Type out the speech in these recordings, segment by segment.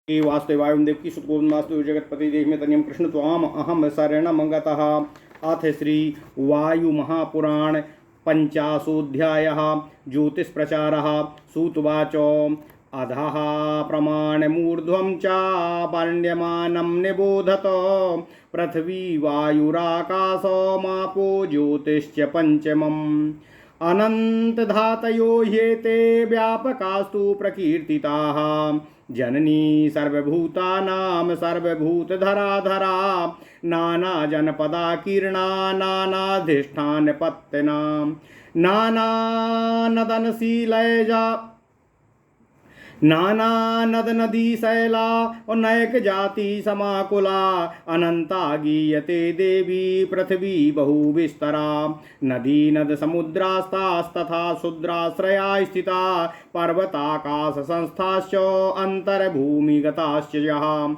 वासुदेवाय देवकी सुत गोविंदास्तु जगतपति देव में तनियम कृष्ण त्वाम अहम शरणमंगतः। अथ श्री वायु महापुराण पंचाशोऽध्यायः ज्योतिष्प्रचारः। सूतवाच अधः प्रमाणमूर्ध्वं च वर्ण्यमानं निबोधत पृथ्वी वायुराकाशो मापो ज्योतिश्च पंचमम्। अनन्तधातयो ह्येते व्यापकास्तु प्रकीर्तिताः। जननी सर्वभूतानां सर्वभूतधराधरा नानाजनपदाकीर्णा नानाधिष्ठानपत्तिनां नानानदनशीलैजा नाना नद नदी शैला और नैक जाति समाकुला अनंता गीयते देवी पृथ्वी बहुविस्तरा। नदी नद समुद्रास्तास्तथा शुद्राश्रया स्थिता पर्वताकाश संस्थाश्च अंतर्भूमिगताश्च यः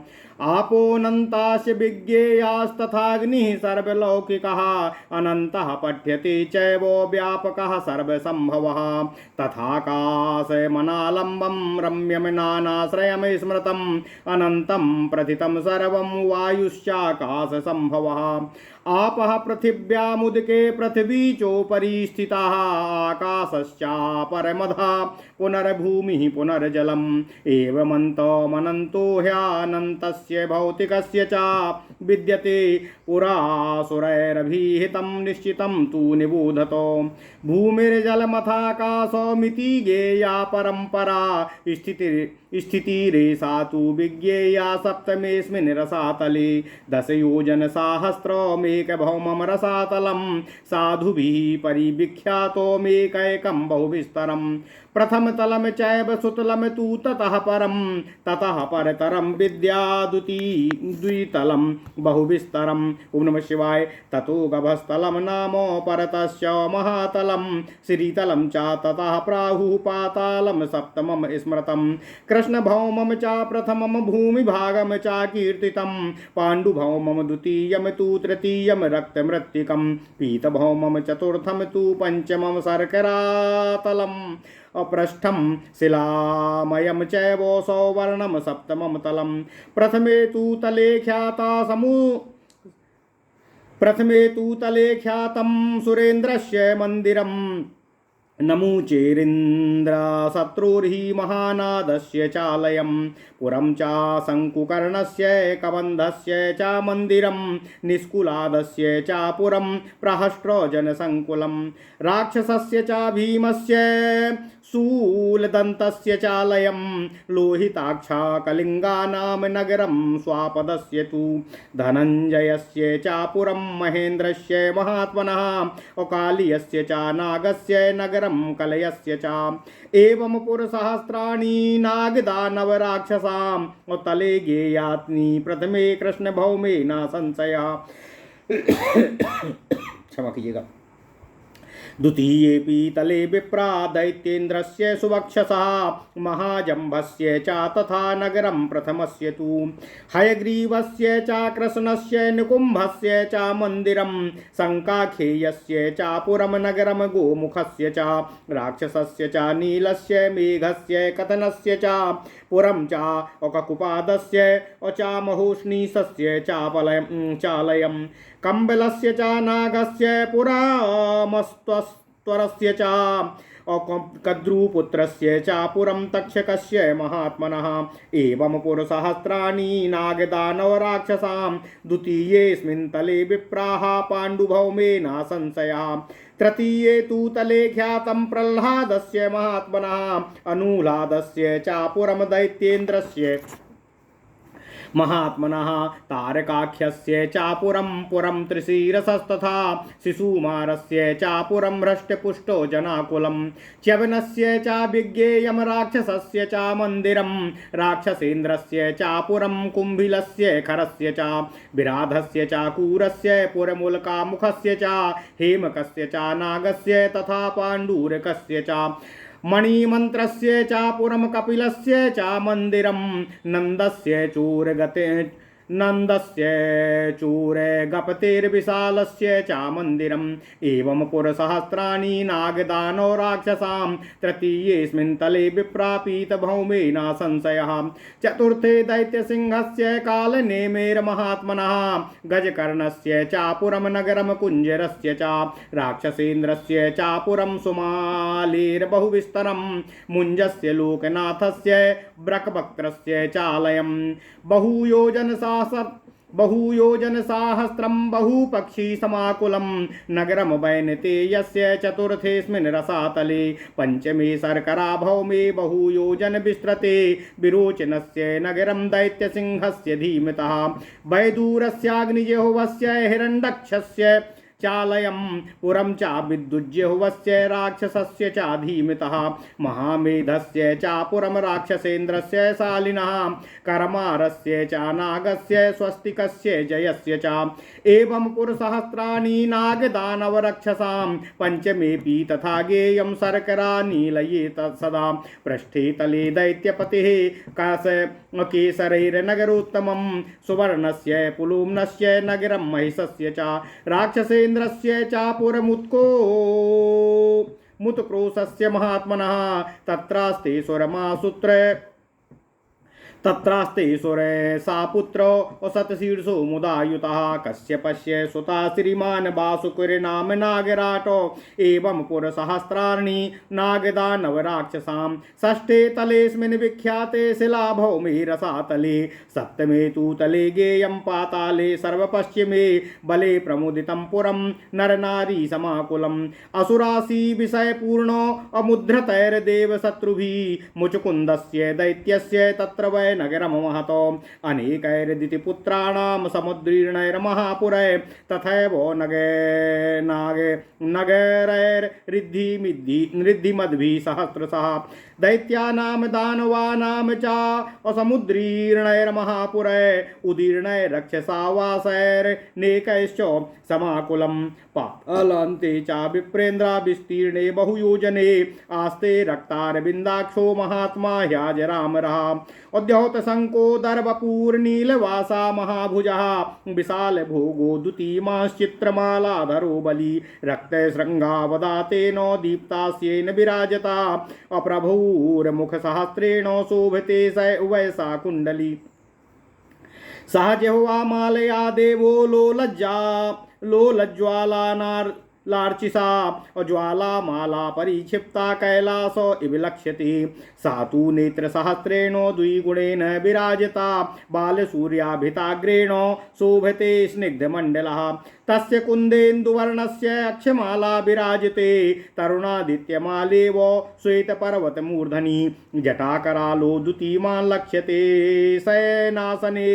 आपोऽनन्ताश्च विज्ञेयास्तथाग्निः सर्वलौकिकः अनन्तः पठ्यते चैव व्यापकः सर्वसम्भवः तथाकाशमनालम्बं रम्यं नानाश्रयं स्मृतम् अनन्तं प्रथितं सर्वं वायुश्चाकाशसम्भवः। आपः पृथिव्यामुदके पृथ्वी चोपरि स्थिताः आकाशश्चापरमधः पुनर्भूमिः पुनर्जलम् एवमन्तमनन्तो ह्यनन्तस्य भौतिकस्य च विद्यते पुरासुरैरभिहितं निश्चितं तु निबोधतो। भूमिर्जलमथाकाशमिति ज्ञेया परम्परा स्थितिरेषा तु विज्ञेया सप्तमेऽस्मिन् रसातले दशयोजनसाहस्रमेकभौमं रसातलं साधुभिः परिविख्यातोमेकैकं बहुविस्तरम्। प्रथमतलं चैव सुतलं तु ततः परं ततः परतरं विद्याद्वितलं बहुविस्तरम्। ओम नमः शिवाय। ततो गभस्थलं नाम परतश्च महातलं श्रीतलं च ततः प्राहुः पातालं सप्तमं स्मृतं। कृष्णभौमं च प्रथमं भूमिभागं च कीर्तितं पाण्डुभौमं द्वितीयं तु तृतीयं रक्तमृत्तिकं पीतभौमं चतुर्थं तु पंचमं शर्करातलम् अपृष्ठं शिलामयं चैव सौवर्णं सप्तमं तलं। प्रथमे तु तले ख्यातं सुरेन्द्रस्य मन्दिरम् नमुचेरिन्द्र शत्रुर्हि महानादस्य चालयं पुरं च शङ्कुकर्णस्य कबन्धस्य च मन्दिरं निष्कुलादस्य च पुरं प्रहष्ट्रजनसङ्कुलं राक्षसस्य च भीमस्य शूलदन्तस्य चालयं लोहिताक्षा कलिङ्गानां नगरं स्वापदस्य तु धनञ्जयस्य च पुरं महेन्द्रस्य महात्मनः अकालियस्य च नागस्य नगरं कलयस्य च एवं पुरसहस्राणि नागदानवराक्षसां तले गेयात्नि प्रथमे कृष्णभौमे न संशयः। क्षमा कीजिएगा। द्वितीयेऽपि तले विप्रा दैत्येन्द्रस्य सुवक्षसः महाजम्भस्य च तथा नगरं प्रथमस्य तु हयग्रीवस्य च कृष्णस्य निकुम्भस्य च मन्दिरं शङ्काखेयस्य च पुरं नगरं गोमुखस्य च राक्षसस्य च नीलस्य मेघस्य कथनस्य च पुरं च अककुपादस्य च महोष्णीशस्य चालयं कम्बलस्य च नागस्य पुरमस्त्वरस्य च कद्रुपुत्रस्य च पुरं तक्षकस्य महात्मनः एवं पुरसहस्राणि नागदानवराक्षसां द्वितीयेऽस्मिन् तले विप्राः पाण्डुभौमे न संशयः। तृतीये तु तले ख्यातं प्रह्लादस्य महात्मनः अनुह्लादस्य च पुरं दैत्येन्द्रस्य महात्मनः तारकाख्यस्य चापुरं पुरं त्रिशीरसस्तथा शिशुमारस्य चापुरं हृष्टपुष्टो जनाकुलं च्यवनस्य च विज्ञेयं राक्षसस्य च मन्दिरं राक्षसेन्द्रस्य चापुरं कुम्भिलस्य खरस्य च विराधस्य चाकूरस्य पुरमुल्कामुखस्य च हेमकस्य च नागस्य तथा पाण्डुरकस्य च मणिमन्त्रस्य च पुरं कपिलस्य च मन्दिरं नन्दस्य नन्दस्य चूरे गपतिर्विशालस्य च मन्दिरम् एवं पुरसहस्राणि नागदानौ राक्षसां तृतीयेऽस्मिन् तले विप्रापीत भौमेन संशयः चतुर्थे दैत्यसिंहस्य कालनेमेर्महात्मनः गजकर्णस्य चापुरं नगरं कुञ्जरस्य च राक्षसेन्द्रस्य चापुरं सुमालेर्बहुविस्तरं मुञ्जस्य लोकनाथस्य ब्रकवक्त्रस्य चालयं बहुयोजनसाहस्रं बहुपक्षीसमाकुलं नगरं वैनतेयस्य चतुर्थेऽस्मिन् रसातले पंचमे शर्करा भौमे बहुयोजनविस्तृते विरोचनस्य नगरं दैत्यसिंहस्य धीमतः वैदूरस्याग्निजेहोवस्य हिरण्यक्षस्य चालयं पुरं च विद्युज्जेहुवस्य राक्षसस्य च धीमतः महामेधस्य चापुरं राक्षसेन्द्रस्य शालिनः करमारस्य च नागस्य स्वस्तिकस्य जयस्य च एवं पुरसहस्राणि नागदानवरक्षसां पंचमेऽपि तथा गेयं शर्करा नीलयेत सदा पृष्ठे तले दैत्यपतिः केसरैर्नगरोत्तमं सुवर्णस्य पुलुम्नस्य नगरं महिषस्य च राक्षसेन्द्रस्य चापुरमुत्को मुत्क्रोशस्य महात्मनः तत्रास्ते सुरे सा पुत्रो असतशीर्षो मुदायुतः कश्यपस्य सुता श्रीमान् वासुकिर्नाम नागराटो एवं पुरसहस्राणि नागदानवराक्षसां षष्ठे तलेऽस्मिन् विख्याते शिलाभौमे रसातले सप्तमे तु तले गेयं पाताले सर्वपश्चिमे बले प्रमुदितं पुरं नरनारी समाकुलम् असुरासी विषयपूर्णो अमुद्रतैर्देव शत्रुभिः मुचुकुन्दस्य दैत्यस्य तत्र वै नगरं महतो अनेकैर्दितिपुत्राणां समुद्रीर्णैर्महापुरै तथैव नगरैर्रिद्धिमद्भिः सहस्रशः दैत्यानां दानवानां च असमुद्रीर्णैर्महापुरै उदीर्णैरक्षसावासैर्नेकैश्च समाकुलं पातालान्ते च विप्रेन्द्रा विस्तीर्णे बहुयोजने आस्ते रक्तारविन्दाक्षो महात्मा ह्याजरामरः उद्योतशङ्कोदर्वपूर्णीलवासा महाभुजः विशालभोगो द्युतिमाश्चित्रमालाधरो बली रक्तशृङ्गावदातेन दीप्तास्येन विराजता अप्रभूर्मुखसहस्रेण शोभते स उभयसा कुण्डली सहजहुआ मालया देवो लोलज्ज्वालार्चिसा ज्वालामाला परिक्षिप्ता कैलास इव लक्ष्यते सा तु नेत्रसहस्रेण द्विगुणेन विराजिता बालसूर्याभिताग्रेण शोभते स्निग्धमण्डलः तस्य कुन्देन्दुवर्णस्य अक्षमाला विराजिते तरुणादित्यमालेव श्वेतपर्वतमूर्धनि जटाकरालो द्युतिमान् लक्ष्यते शयनासने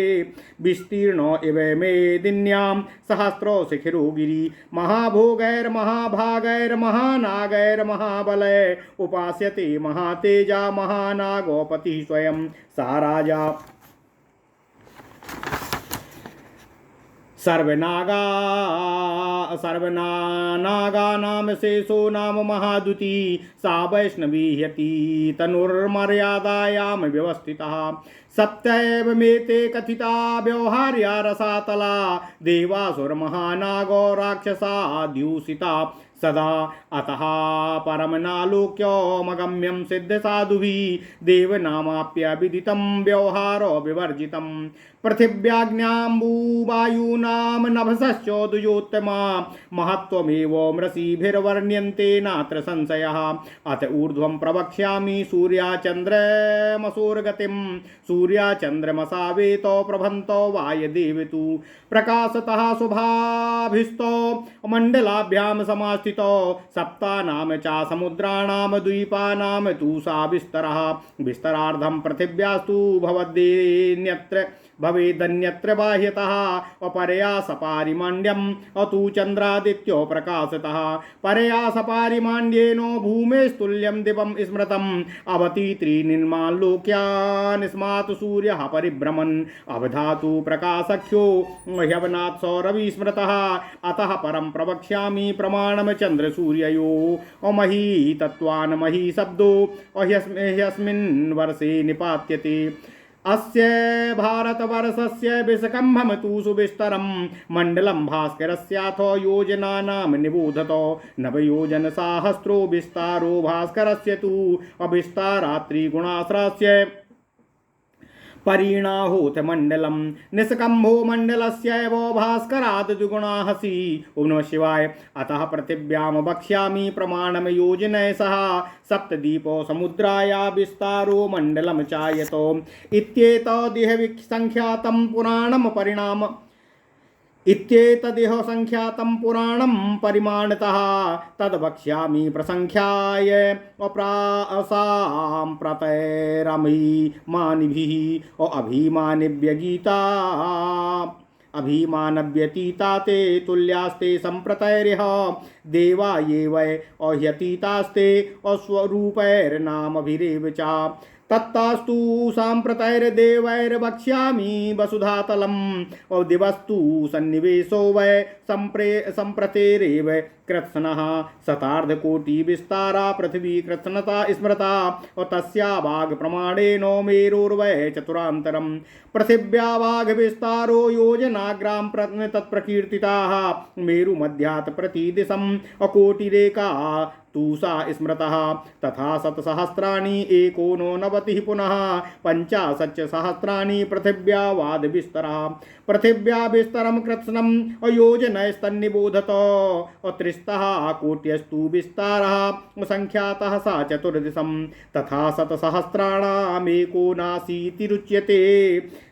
विस्तीर्ण इव मेदिन्यां सहस्रो शिखिरो गिरि महाभोगैर्महाभागैर्महानागैर्महाबलै उपास्यते महातेजा महानागोपतिः स्वयं सा राजा सर्वनागानां शेषो नाम महादुती सा वैष्णवी ह्यति तनुर्मर्यादायां व्यवस्थितः सप्तैव मेते कथिता व्यवहार्या रसातला देवासुरमहानागो राक्षसा द्यूषिता सदा अतः परमनालोक्योमगम्यं सिद्धसाधुभिः देवनामाप्यविदितं व्यवहारो विवर्जितं पृथिव्याज्ञाम्बुवायूनां नभसश्चोदयोत्तमा महत्त्वमेव मृषिभिर्वर्ण्यन्ते नात्र संशयः अत ऊर्ध्वं प्रवक्ष्यामि सूर्याचन्द्रमसोर्गतिं सूर्याचन्द्रमसावेतो प्रभन्तो वायदेवतु प्रकाशतः शुभाभिस्तो मण्डलाभ्यां समास्थितो सप्तानां च समुद्राणां द्वीपानां तु सा विस्तरः विस्तरार्धं पृथिव्यास्तु भवेदन्यत्र बाह्यतः अपरया सपारिमाण्ड्यम् अतु चन्द्रादित्यो प्रकाशतः परया सपारिमाण्ड्येनो भूमेस्तुल्यं दिवं स्मृतम् अवति त्रीनिर्मान् लोक्यान् स्मात् सूर्यः परिभ्रमन् अवधातु प्रकाशख्यो ह्यवनात् सौरवी स्मृतः अतः परं प्रवक्ष्यामि प्रमाणं चन्द्रसूर्ययो अमही तत्त्वान् मही शब्दो ह्यस्मिन् वर्षे निपात्यते अस्य भारतवर्षस्य विषकम्भं तु सुविस्तरं मण्डलं भास्करस्याथो योजनानां निबोधतो नवयोजनसहस्रो विस्तारो भास्करस्य तु अविस्तारात्रिगुणाश्रस्य परिणाहोत मण्डलं निष्कम्भो मण्डलस्यैव भास्करात् द्विगुणाहसि। ओम नमः शिवाय। अतः पृथिव्यां वक्ष्यामि प्रमाणं योजनय सह सप्तदीपो समुद्राया विस्तारो मण्डलं चायतो इत्येतदिह संख्यातं पुराणं परिणाम इत्येतदिह संख्यातं पुराणं परिमाणतः तद्वक्ष्यामि प्रसंख्याय अप्रासाम्प्रतैरभिमानिभिः अभिमानिभ्यगीता अभिमानव्यतीता ते तुल्यास्ते संप्रतैरिह देवा ये वै अह्यतीतास्ते अस्वरूपैर्नामभिरेव च तत्तास्तु साम्प्रतैर्देवैर्वक्ष्यामि वसुधातलम् और दिवस्तु सन्निवेशो वै संप्रतेरेव कृत्स्नः शतार्धकोटि विस्तारा पृथ्वी कृत्स्नता स्मृता और तस्या वाग प्रमाणेन मेरुर्वै चतुरान्तरम् पृथिव्या वाग विस्तारो योजनाग्राम तत्प्रकीर्तिताः मेरुमध्यात् प्रतिदिशम् अकोटिरेका तूषा स्मृतः तथा शतसहस्राणि एकोननवतिः पुनः पञ्चाशच्च सहस्राणि पृथिव्या वाद विस्तरः पृथिव्या विस्तरं कृत्स्नम् अयोजनस्तन्निबोधत त्रिस्तः कोट्यस्तु विस्तारः संख्यातः सा चतुर्दिशं तथा शतसहस्राणामेकोनाशीतिरुच्यते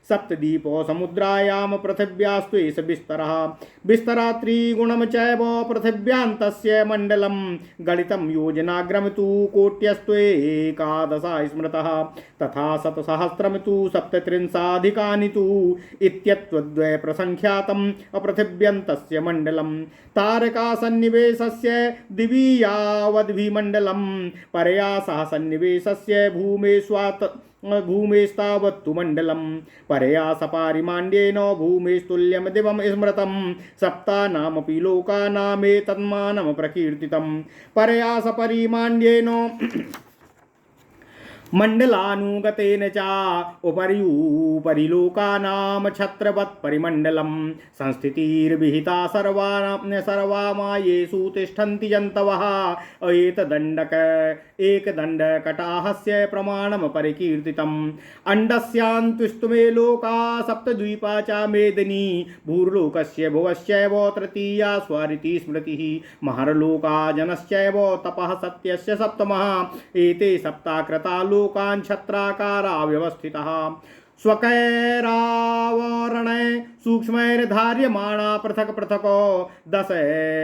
सप्तदीपो समुद्रायां पृथिव्यास्त्वेष विस्तरः विस्तरा त्रिगुणं चैव पृथिव्यान्तस्य मण्डलं गणितं योजनाग्रम तु कोट्यस्त्वेकादशा स्मृतः तथा शतसहस्रं तु सप्तत्रिंशाधिकानि तु इत्यत्वद्वय प्रसंख्यातम् अपृथिव्यन्तस्य मण्डलं तारका सन्निवेशस्य दिवीयावद्भिमण्डलं परया सह सन्निवेशस्य भूमेस्तावत्तु मण्डलं परया सपारिमाण्ड्येन भूमेस्तुल्यं दिवं स्मृतं सप्तानामपि लोकानामेतन्मानं प्रकीर्तितं परया सपरिमाण्ड्येन मण्डलानुगतेन च उपरि लोकानां छत्रवत् परिमण्डलं संस्थितिर्विहिता सर्वामायेषु तिष्ठन्ति जन्तवः एकदण्डकटाहस्य प्रमाणं परिकीर्तितम् अण्डस्यान्त्विष्टुमे लोका सप्तद्वीपा च मेदिनी भूर्लोकस्य भुवश्चैव तृतीया स्वारिति स्मृतिः महर्लोका जनश्चैव तपः सत्यस्य सप्तमः एते सप्ताकृता लोकान् छत्राकारा व्यवस्थितः स्वकैरावरणे सूक्ष्मैर्धार्यमाणा पृथक् पृथक् दश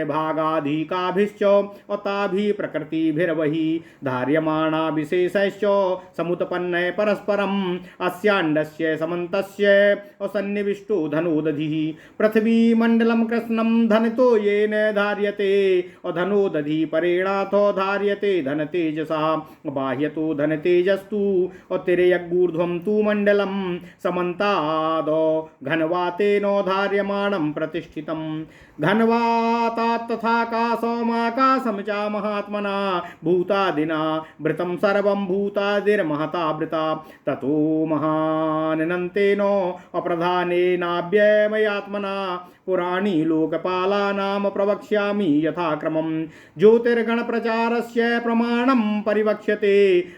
भागाधिकाभिश्च ताभिः प्रकृतिभिर्वहि धार्यमाणा विशेषैश्च समुत्पन्नै परस्परम् अस्याण्डस्य समन्तस्य सन्निविष्टो धनोदधिः पृथ्वी मण्डलं कृष्णं धनतो येन धार्यते धनोदधि परेणाथो धार्यते धनतेजसा बाह्यतो धनतेजस्तु तिर्यगूर्ध्वं तु मण्डलं समन्तादो घनवातेन धार्यमाणं प्रतिष्ठितं घनवातात् तथाकाशमाकाशं च महात्मना भूतादिना वृतं सर्वं भूतादिर्महता वृता ततो महानन्तेन अप्रधानेनाव्ययमयात्मना पुराणी लोकपालानां प्रवक्ष्यामि यथाक्रमं ज्योतिर्गणप्रचारस्य प्रमाणं परिवक्ष्यते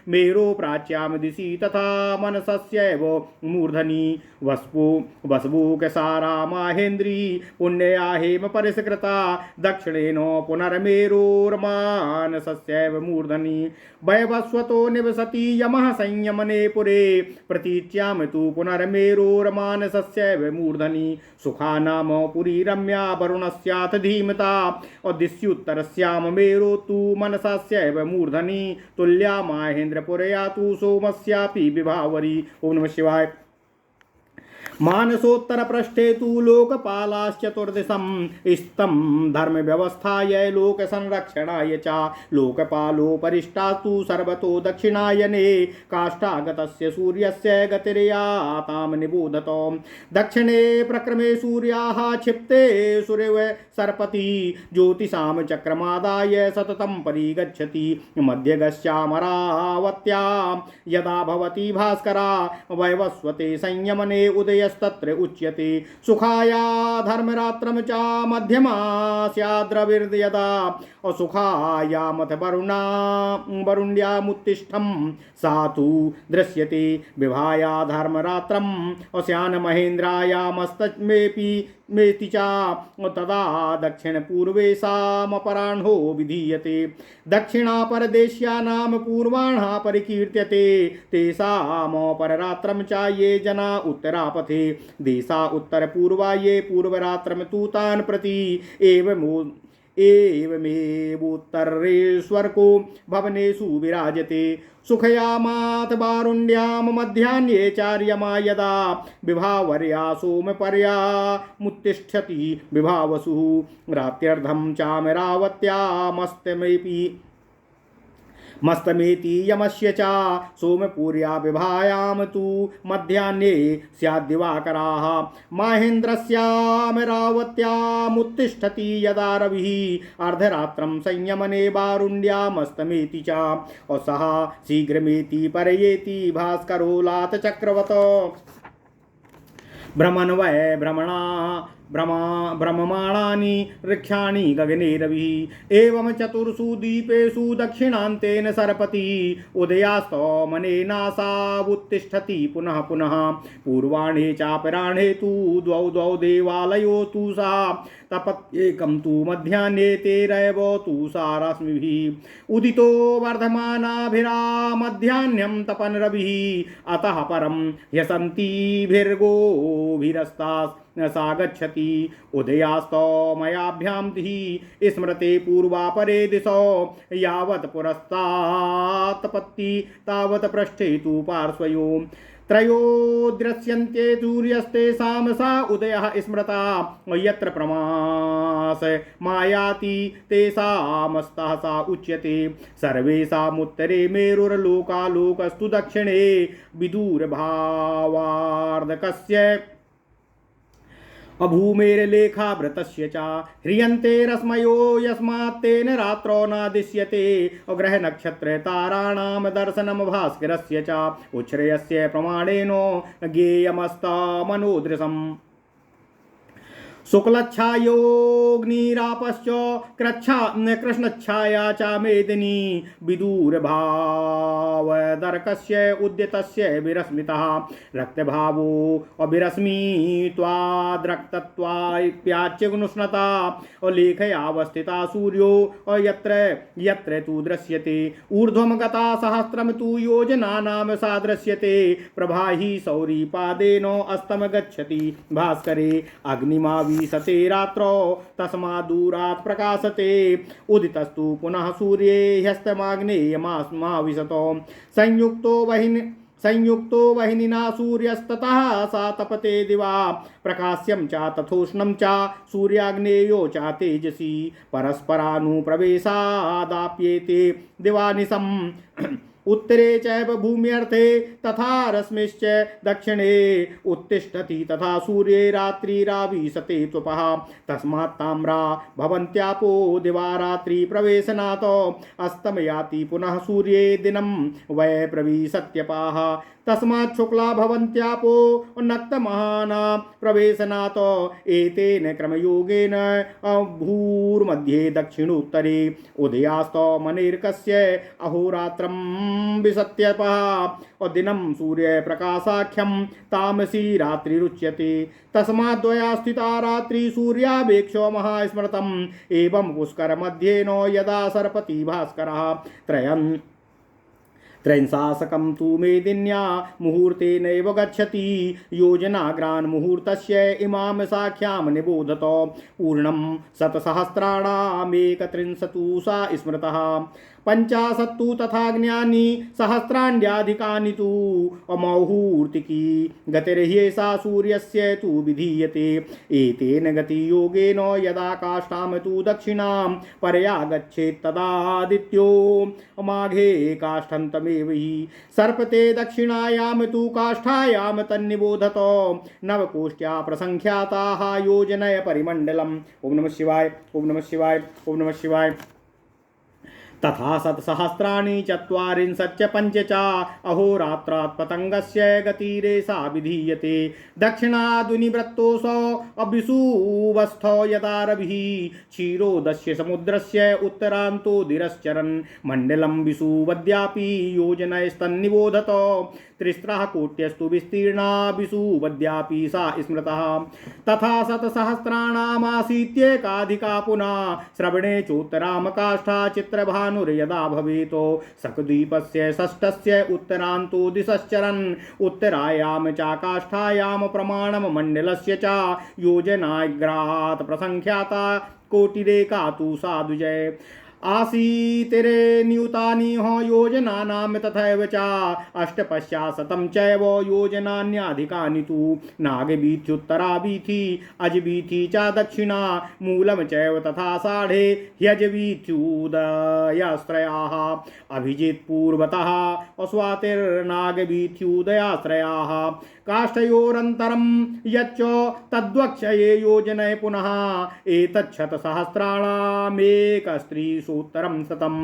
मेरो प्राच्यां दिशि तथा मनसस्यैव मूर्धनि वस्वुकसारा माहेन्द्री पुण्यया हेम परिष्कृता दक्षिणेन पुनर्मेरोर्मानसस्यैव मूर्धनि वैवस्वतो निवसति यमः संयमने पुरे प्रतीच्यां तु पुनर्मेरोर्मानसस्यैव मूर्धनि सुखानाम पुरी रम्या वरुणस्याथ धीमता दिस्युत्तरस्यां मेरो तु मनसस्यैव मूर्धनि तुल्या माहेन्द्रपुरया तु सोमस्यापि विभावरी। ओम नमः शिवाय। मानसोत्तर पृष्ठे तु लोकपालाश्चतुर्दिशं स्तं धर्म व्यवस्थाय लोक संरक्षणाय च लोकपालोपरिष्टास्तु सर्वतो दक्षिणायने काष्ठागतस्य सूर्यस्य गतिर्यातां निबोधतो दक्षिणे प्रक्रमे सूर्याः क्षिप्ते सूर्यव सर्पति ज्योतिषां चक्रमादाय सततं परिगच्छति मध्यगस्यामरावत्यां यदा भवति भास्करा वैवस्वते संयमने उदयस्तत्र उच्यते सुखाया धर्मरात्रं च मध्यमा स्याद्रविर्यदा असुखायामथ वरुण्यामुत्तिष्ठं सा तु दृश्यते विभाया धर्मरात्रम् अस्यान् महेन्द्रायामस्तमेपि मेति च तदा दक्षिण पूर्वेशामपराह्नो विधीयते दक्षिणापरदेश्यानां पूर्वाह्नः परिकीर्त्यते तेषामपररात्रं च ये जना उत्तरापथे देशा उत्तरपूर्वा ये पूर्वरात्रं तु तान् प्रति एवमेवोत्तरेश्वरको भवनेषु विराजते सुखयामाथ वारुण्यां मध्याह्ने चार्यमा यदा विभावर्या सोमपर्या मुत्तिष्ठति विभावसु रात्यर्धं मस्तमेति यमस्य च सोमपूर्या विभायां तु मध्याह्ने स्याद्दिवाकराः माहेन्द्रस्यामरावत्यामुत्तिष्ठति यदा रविः अर्धरात्रं संयमने वारुण्यामस्तमेति च सः शीघ्रमेति परयेति भास्करो लातचक्रवत् भ्रमन् वै भ्रममाणानि ऋक्षाणि गगने रविः एवं चतुर्षु दीपेषु दक्षिणान्तेन सरपति उदयास्तमनेनासावुत्तिष्ठति पुनः पुनः पूर्वाह्णे चापराह्णे तु द्वौ देवालयो तु सा तपत्येकं तु मध्याह्ने तेरैव तु सा रश्मिभिः उदितो वर्धमानाभिरा मध्याह्न्यं तपन् रविः अतः परं ह्यसन्तीभिर्गोभिरस्ता सा गच्छति उदयास्तमयाभ्यां धिः स्मृते पूर्वापरे दिशो यावत् पुरस्तात् तपति तावत् पृष्ठे तु पार्श्वयो त्रयो दृश्यन्ते सूर्यस्तेषां सा उदयः स्मृता यत्र प्रमास मायाति तेषामस्तः सा उच्यते सर्वेषामुत्तरे मेरुर्लोकालोकस्तु दक्षिणे विदूरभावार्धकस्य अभूमेर्लेखाभृतस्य च ह्रियन्ते रश्मयो यस्मात्तेन रात्रौ नादिश्यते ग्रहनक्षत्रताराणां दर्शनं भास्करस्य च उच्छ्रयस्य प्रमाणेन ज्ञेयमस्तमनोदृशम् शुक्लच्छायोऽग्निरापश्च कृष्णच्छाया च मेदिनी विदूरभावदर्कस्य उद्यतस्य विरश्मितः रक्तभावो अभिरश्मित्वाद्रक्तत्वाप्याच्यग्नुष्णता लेखयावस्थिता सूर्यो यत्र यत्र तु दृश्यते ऊर्ध्वं गता सहस्रं तु योजनानां सा दृश्यते प्रभाहि सौरीपादेन अस्तम गच्छति भास्करे अग्निमावि सते रात्रौ तस्माद्दूरात् प्रकाशते उदितस्तु पुनः सूर्ये ह्यस्तमाग्नेयमाविशतो संयुक्तो वह्निना सूर्यस्ततः सा तपते दिवा प्रकाश्यं च तथोष्णं च सूर्याग्नेयो च तेजसी परस्परानुप्रवेशादाप्येते दिवानिशम् उत्तरे चैव भूम्यर्थे तथा रश्मिश्च दक्षिणे उत्तिष्ठति तथा सूर्ये रात्रिराविशते त्वपः तस्मात् ताम्रा भवन्त्यापो दिवारात्रि प्रवेशनात् अस्तमयाति पुनः सूर्ये दिनं वै प्रविशत्यपाः तस्मात् शुक्ला भवन्त्यापो नक्तमहाना प्रवेशनात् एतेन क्रमयोगेन भूर्मध्ये दक्षिणोत्तरे उदयास्तमनेर्कस्य अहोरात्रं विशत्यपः दिनं सूर्यप्रकाशाख्यं तामसी रात्रिरुच्यते तस्मात् द्वया स्थिता रात्रि सूर्यावेक्षो महास्मृतम् एवं पुष्करमध्येन यदा सरपति भास्करः त्रयंशासकं तु मेदिन्या मुहूर्तेनैव गच्छति योजनाग्रान्मुहूर्तस्य इमां साख्यां निबोधत पूर्णं शतसहस्राणामेकत्रिंशतु सा स्मृतः पंचाशत्तु तथा ज्ञानी सहस्राण्यधिकानि तु अमौहूर्तिकी गतिर्ह्येषा सूर्यस्य तु विधीयते एतेन गतियोगेन यदा काष्ठां तु दक्षिणां पर्यागच्छेत् तदादित्यो माघे काष्ठं तमेव हि सर्पते दक्षिणायां तु काष्ठायां तन्निबोधत नवकोष्ट्या प्रसंख्याताः योजनय परिमण्डलम्। ओम नमः शिवाय, ओम नमः शिवाय, ओम नमः शिवाय। तथा सत्सहस्राणि चत्वारिंशच्च पञ्च च अहोरात्रात् पतङ्गस्य गतिरेषा विधीयते दक्षिणादुनिवृत्तोऽसौ अभिषुवस्थो यदा रविः क्षीरोदस्य समुद्रस्य उत्तरान्तोदिरश्चरन् मण्डलं विषुवद्यापि योजनैस्तन्निबोधत त्रिस्रः कोट्यस्तु विस्तीर्णा विषुवद्यापि सा स्मृतः तथा शतसहस्राणामासीत्येकाधिका पुनः श्रवणे चोत्तरां काष्ठा चित्रभानुर्यदा भवेतो सकद्वीपस्य षष्ठस्य उत्तरान्तो दिशश्चरन् उत्तरायां च काष्ठायां प्रमाणं मण्डलस्य च योजनाग्रात् प्रसंख्याता कोटिरेका तु साधुजय आसीतिरे नियुतानि योजनानां तथैव च अष्टपश्चाशतं चैव योजनान्यधिकानि तु नागवीथ्युत्तरा वीथि अजवीथि च दक्षिणा मूलं चैव तथा साढे ह्यजवीथ्युदयाश्रयाः अभिजित् पूर्वतः अस्वातिर्नागवीथ्युदयाश्रयाः काष्ठयोरन्तरं यच्च तद्वक्षये योजनय पुनः एतच्छतसहस्राणामेकस्त्रीसूत्तरं शतम्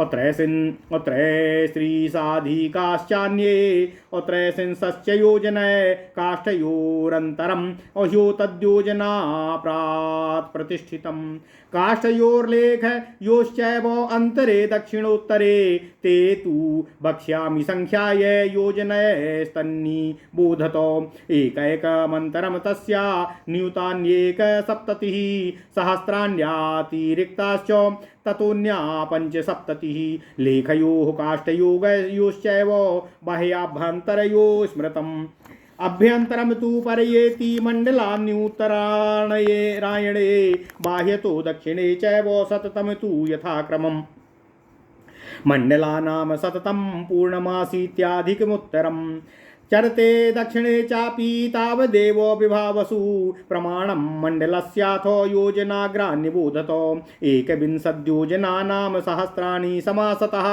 अत्रैस्त्रीसाधिकाश्चान्ये अत्रैस्त्रिंशश्च योजनय काष्ठयोरन्तरम् अह्यो तद्योजना प्रात् प्रतिष्ठितम् काष्ठयोर्लेख योश्चैव अन्तरे दक्षिणोत्तरे ते तु वक्ष्यामि संख्याय योजनैस्तन्निबोधतो एकैकमन्तरं तस्या नियुतान्येकसप्ततिः सहस्राण्यतिरिक्ताश्च ततोऽन्या पञ्चसप्ततिः लेखयोः काष्ठयोगयोश्चैव बाह्याभ्यन्तरयो स्मृतम् अभ्यन्तरं तु परयेति मण्डलान्युत्तरायणे रायणे बाह्यतो दक्षिणे चैव सततं तु यथाक्रमम् मण्डलानां सततं पूर्णमासीत्याधिकमुत्तरम् चरते दक्षिणे चापि तावदेव विभावसु प्रमाणं मण्डलस्याथो योजनाग्रान्निबोधतो एकविंशद्योजनानां सहस्राणि समासतः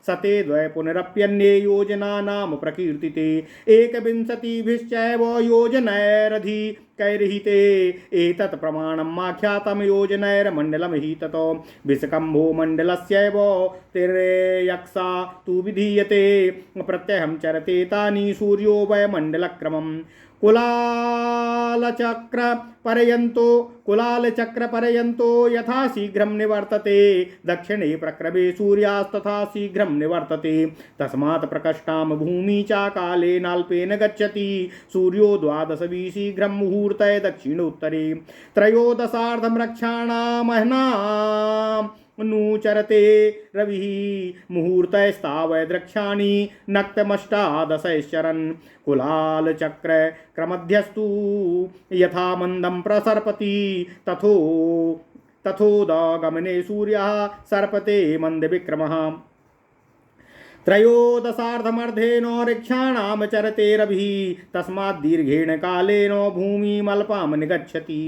सते द्वय पुनरप्यन्ये योजनानां प्रकीर्तिते एकविंशतिभिश्चैव योजनैरधि कैर्हिते एतत् प्रमाणम् आख्यातं योजनैर्मण्डलं हि ततो विषकम्भो मण्डलस्यैव तिर्यक्सा तु विधीयते प्रत्यहं चरते तानि सूर्यो वयमण्डलक्रमम् कुलालचक्रपर्यन्तो यथा शीघ्रं निवर्तते दक्षिणे प्रक्रमे सूर्यास्तथा शीघ्रं निवर्तते तस्मात् प्रकष्टां भूमि च कालेनाल्पेन गच्छति सूर्यो द्वादशवि शीघ्रं मुहूर्ते दक्षिणोत्तरे त्रयोदशार्धं रक्षाणामह्नाम् अनुचरते रविः मुहूर्तैस्तावद्रक्षाणि नक्तमष्टादशैश्चरन् कुलालचक्र क्रमध्यस्तु यथा मन्दं प्रसर्पति तथोदगमने सूर्यः सर्पते मन्दविक्रमः त्रयोदशार्धमर्धेन ऋक्षाणां चरते रविः तस्मात् दीर्घेण कालेन भूमिमल्पां निगच्छति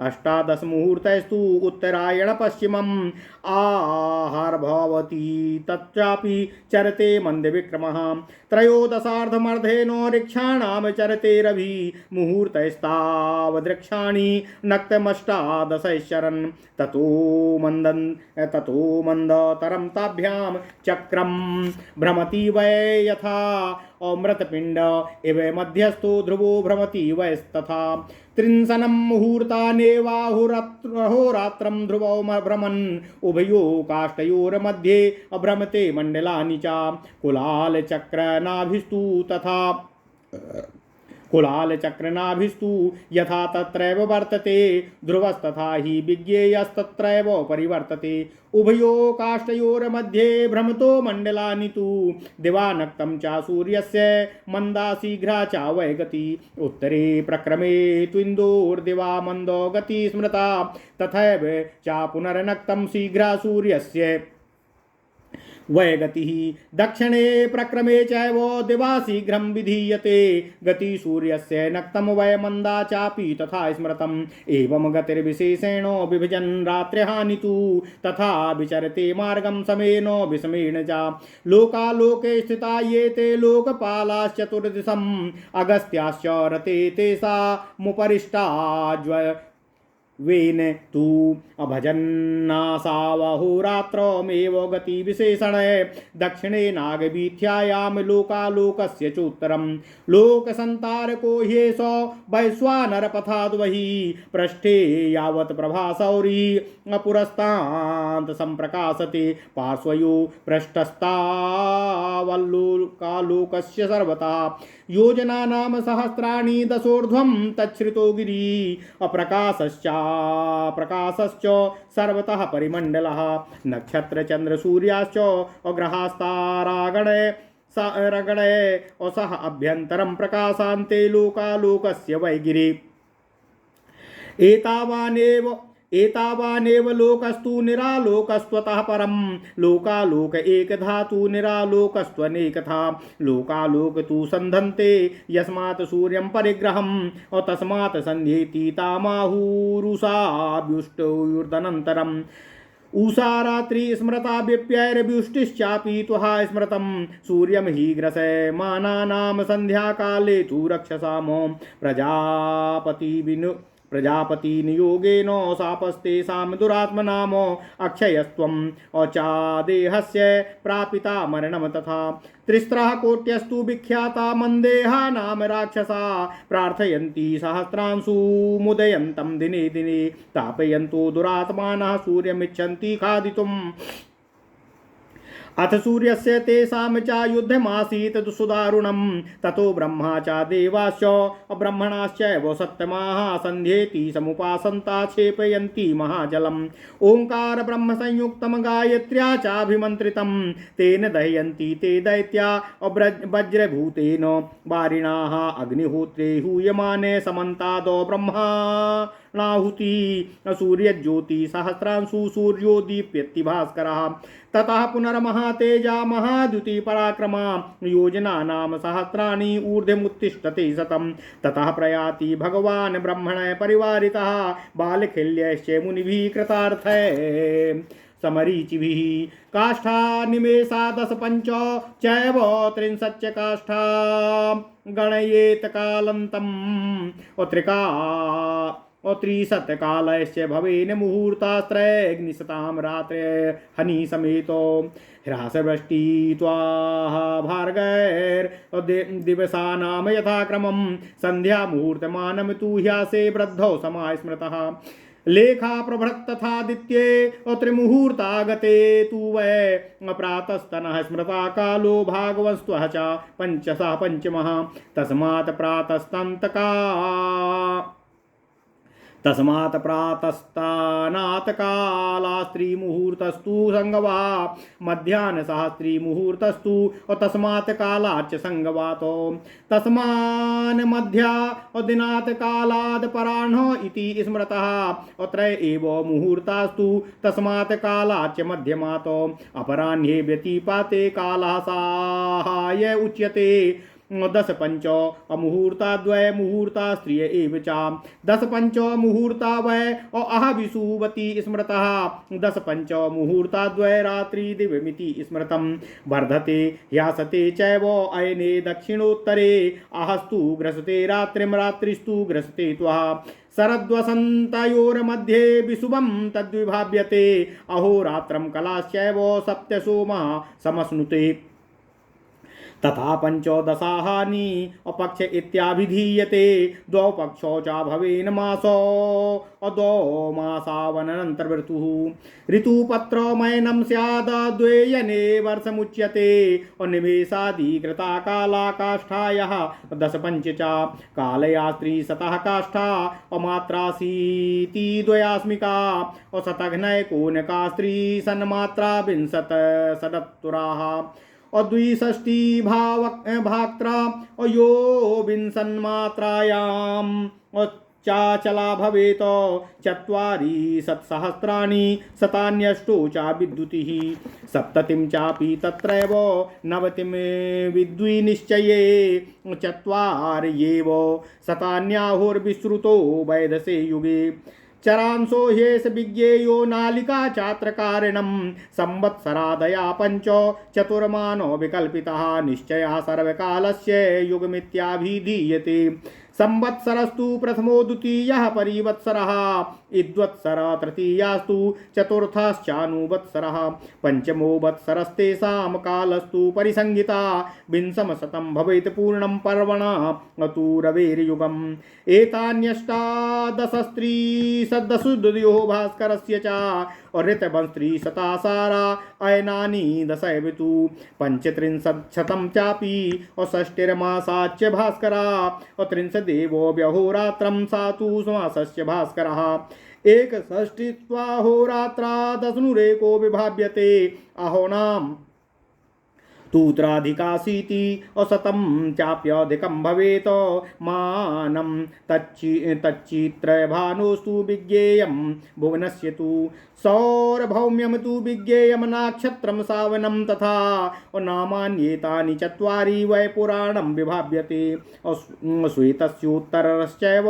अष्टादशमुहूर्तैस्तु उत्तरायण पश्चिमम् आहारभवति तत्रापि चरते मन्दविक्रमः त्रयोदशार्धमर्धेन ऋक्षाणां चरते रविः मुहूर्तैस्तावद्रक्षाणि नक्तमष्टादशैश्चरन् ततो मन्दतरं ताभ्यां चक्रं भ्रमति वै यथा अमृतपिण्ड इव मध्यस्थो ध्रुवो भ्रमति वैस्तथा त्रिंशनं मुहूर्तानेवाहोरात्रं ध्रुवौ भ्रमन् उभयो काष्ठयोर्मध्ये अभ्रमते मण्डलानि च कुलालचक्रनाभिस्तु यथा तत्रैव वर्तते ध्रुवस्तथा हि विज्ञेयस्तत्रैव परिवर्तते उभयो काष्ठयोर्मध्ये भ्रमतो मण्डलानि तु दिवानक्तं च सूर्यस्य मन्दा शीघ्रा च वै गति उत्तरे प्रक्रमे त्विन्दोर्दिवा मन्दो गति स्मृता तथैव च पुनर्नक्तं शीघ्रा सूर्यस्य वै गतिः दक्षिणे प्रक्रमे चैव दिवा शीघ्रं विधीयते गति सूर्यस्य नक्तं वै मंदा चापि तथा स्मृतम् एवं गतिर्विशेषेण विभजन रात्र्यहानि तु तथा विचरते मार्गं समेन विषमेण च लोकालोके स्थिता ये ते लोकपालाश्चतुर्दिशम् अगस्त्याश्च रते तेषामुपरिष्टाज्व वेन तु अभजन्नासावहोरात्रमेव गतिविशेषण दक्षिणे नागवीथ्यायां लोकालोकस्य चोत्तरं लोकसन्तारको ह्येष वैश्वानरपथाद्वहि पृष्ठे यावत् प्रभासौरी पुरस्तान्त सम्प्रकाशते पार्श्वयो पृष्ठस्तावल्लोकालोकस्य सर्वतः योजनानां सहस्राणि दशोर्ध्वं तच्छ्रितो गिरि प्रकाशश्च सर्वतः परिमण्डलः नक्षत्रचन्द्रसूर्याश्च ग्रहास्तारागणे रगणे असह अभ्यन्तरं प्रकाशान्ते लोकालोकस्य वैगिरि एतावानेव लोकस्तु निरालोकस्त्वतः परं लोकालोक एकधातु निरालोकस्त्वनेकथा लोकालोक तु संधन्ते यस्मात् सूर्यं परिग्रहम् तस्मात् संध्येति तामाहुरुषाभ्युष्टोर्दनन्तरम् उषा रात्रि स्मृता विप्यैर्व्युष्टिश्चापि त्वहा स्मृतं सूर्यं हि ग्रसमानानां सन्ध्याकाले तु रक्षसाम प्रजापति नियोगेन शापस्तेषां दुरात्मनाम अक्षयस्त्वम् अचादेहस्य प्रापिता मरणं तथा त्रिस्रः कोट्यस्तु विख्याता मन्देहा नाम राक्षसा प्रार्थयन्ति सहस्रांशु मुदयन्तं दिने दिने तापयन्तो दुरात्मानः सूर्यमिच्छन्ति खादितुम् अथ सूर्यस्य तेषां च युद्धमासीत् सुदारुणं ततो ब्रह्मा च देवाश्च ब्रह्मणाश्चैव सत्तमाः सन्ध्येति समुपासन्ता क्षेपयन्ति महाजलम् ओङ्कार ब्रह्म संयुक्तं गायत्र्या चाभिमन्त्रितं तेन दह्यन्ति ते दैत्या वज्रभूतेन वारिणाः अग्निहोत्रे हूयमाने समन्तादो ब्रह्मा नाहुति सूर्यज्योति सहस्रांशु सूर्यो दीप्यति भास्करः ततः पुनर्महातेजा महाद्युति पराक्रमा योजनानां सहस्राणि ऊर्ध्वमुत्तिष्ठते शतं ततः प्रयाति भगवान् ब्रह्मण परिवारितः बालखिल्यश्च मुनिभिः कृतार्थः समरीचिभिः काष्ठा निमेषा 10 पंच चैव 30 काष्ठा गणयेत कालन्तम् त्रिशतकालश्च भवेन मुहूर्तास्त्रैग्निशतां रात्रे हनि समेतो ह्रासवृष्टि त्वाः भार्गैर्दिवसानां यथाक्रमं सन्ध्यामुहूर्तमानं तु ह्यासे वृद्धौ समाय स्मृतः लेखा प्रभृत तथादित्ये त्रिमुहूर्तागते तु वै प्रातस्तनः स्मृता कालो भागवस्त्वः च पंचसः पंचमः तस्मात् प्रातस्तानात् कालास्त्रिमुहूर्तस्तु संगवा मध्याह्नसहस्त्रिमुहूर्तस्तु तस्मात् कालाच्च संगवातो तस्मान् मध्या दिनात् कालाद् पराह्न इति स्मृतः अत्र एव मुहूर्तास्तु तस्मात् कालाच्च मध्यमातो अपराह्ने व्यतिपाते कालः साहाय उच्यते 10 पंच अमुहूर्ताद्वय मुहूर्ता स्त्रिय एव च 10 पंच मुहूर्ता वै अहविषुवती स्मृतः 10 पंच मुहूर्ताद्वय रात्रि दिवमिति स्मृतं वर्धते ह्यासते चैव अयने दक्षिणोत्तरे अहस्तु ग्रसते रात्रिं रात्रिस्तु ग्रसते त्वः शरद्वसन्तयोर्मध्ये विशुभं तद्विभाव्यते अहोरात्रं कलाश्चैव सप्तसोमः समश्नुते तथा पंचोदशाहानि अपक्ष इत्याभिधीयते द्वौ पक्षौ च भवेन मासो द्वौ मासावनन्तर् ऋतुपत्रमयनं स्याद् द्वेयने वर्षमुच्यते निमेषाधिकृता काला काष्ठायाः 10 पंच च कालया स्त्रीशतः काष्ठा अमात्राशीति द्वयास्मिका शतघ्नैकोनका स्त्री सन्मात्रा 20 षडत्तुराः द्विषष्टि भाक्त्रा यो विंशन्मात्रायां चाचला भवेत चत्वारि सत्सहस्राणि शतान्यष्टो चा विद्युतिः सप्ततिं चापि तत्रैव नवतिं विद्विनिश्चये चत्वार्येव शतान्याहुर्विश्रुतो वैदसे युगे चरांसो ह्येष विज्ञेयो नालिका चात्रकारिणं संवत्सरादया पंच चतुर्मानो विकल्पितः निश्चया सर्वकालस्य युगमित्याभिधीयते संवत्सरस्तु प्रथमो द्वितीयः परिवत्सरः इद्वत्सर तृतीयास्तु चतुर्थश्चानुवत्सरः पंचमो वत्सरस्तेषां कालस्तु परिसंहिता विंशमशतं भवेत् पूर्णं पर्वणा अतु रवेर्युगम् एतान्यष्टादशस्त्रीशदशुद्यो भास्करस्य च ऋतवंस्त्रीशतासारा अयनानि दशैवितु पञ्चत्रिंशत्शतं चापि षष्टिर्मासाच्च भास्करा त्रिंशदेवो व्यहोरात्रं सा तु मासस्य भास्करः एकषष्टित्वाहोरात्रा दशनुरेको विभाव्यते अहोनाम् तूत्राधिकाशीति अशतं चाप्यधिकं भवेत् मानं तच्चित्रभानुस्तु विज्ञेयं भुवनस्य तु सौरभौम्यं तु विज्ञेयं नक्षत्रं सावनं तथा नामान्येतानि चत्वारि वै पुराणं विभाव्यते श्वेतस्योत्तरश्चैव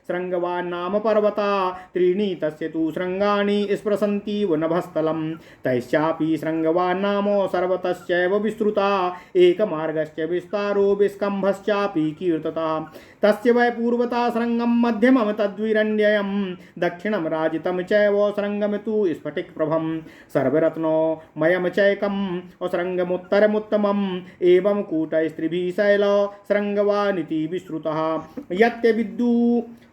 शृङ्गवान् नाम पर्वता त्रीणि तस्य तु शृङ्गाणि स्पृशन्तीव नभस्थलं तैश्चापि शृङ्गवान् नाम सर्वतश्चैव विस्तृता एकमार्गश्च विस्तारो विस्कम्भश्चापि कीर्तता तस्य वै पूर्वता शृङ्गं मध्यमं तद्विरण्ययं दक्षिणं राजितं चैव शृङ्गं तु स्फटिकप्रभं सर्वरत्नमयं चैकं शृङ्गमुत्तरमुत्तमम् एवं कूटस्त्रिभिः शैल शृङ्गवानिति विश्रुतः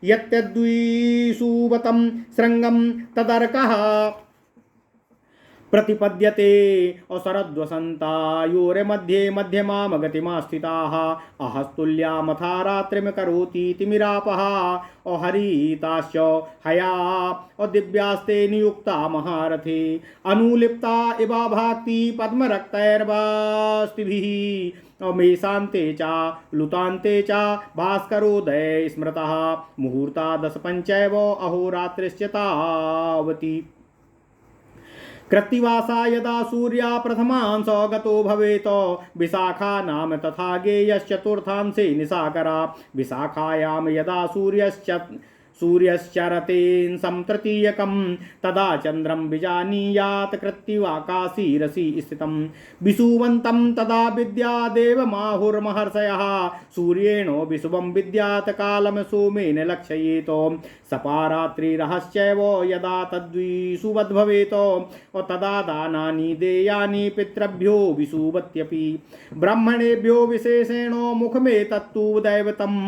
यत्यद्विषुवतं शृङ्गं तदर्कः प्रतिपद्यते अशरद्वसन्तायोर्मध्ये मध्यमां गतिमा स्थिताः अहस्तुल्यामथा रात्रिं करोति तिमिरापः अहरिताश्च हया अदिव्यास्ते नियुक्ता महारथे अनुलिप्ता इवा भाक्ति पद्मरक्तैर्वास्तिभिः मेषान्ते च लुतान्ते च भास्करोदये स्मृतः मुहूर्ता दशपञ्चैव अहोरात्रिश्च तावती कृत्तिवासा यदा सूर्या प्रथमांश गतो भवेत विशाखा नाम तथा गेयश्चतुर्थांशे निशाकरा विशाखायां यदा सूर्यश्चरतेऽंशं तृतीयकं तदा चन्द्रं विजानीयात् कृत्तिवाकाशीरसि स्थितं विषुवन्तं तदा विद्यादेवमाहुर्महर्षयः सूर्येण विषुवं विद्यात् कालं सोमेन लक्षयेत सपारात्रिरहश्चैव यदा तद्विषुवद्भवेत् तदा दानानि देयानि पितृभ्यो विषुवत्यपि ब्राह्मणेभ्यो विशेषेण मुखमेतत्तु दैवतम्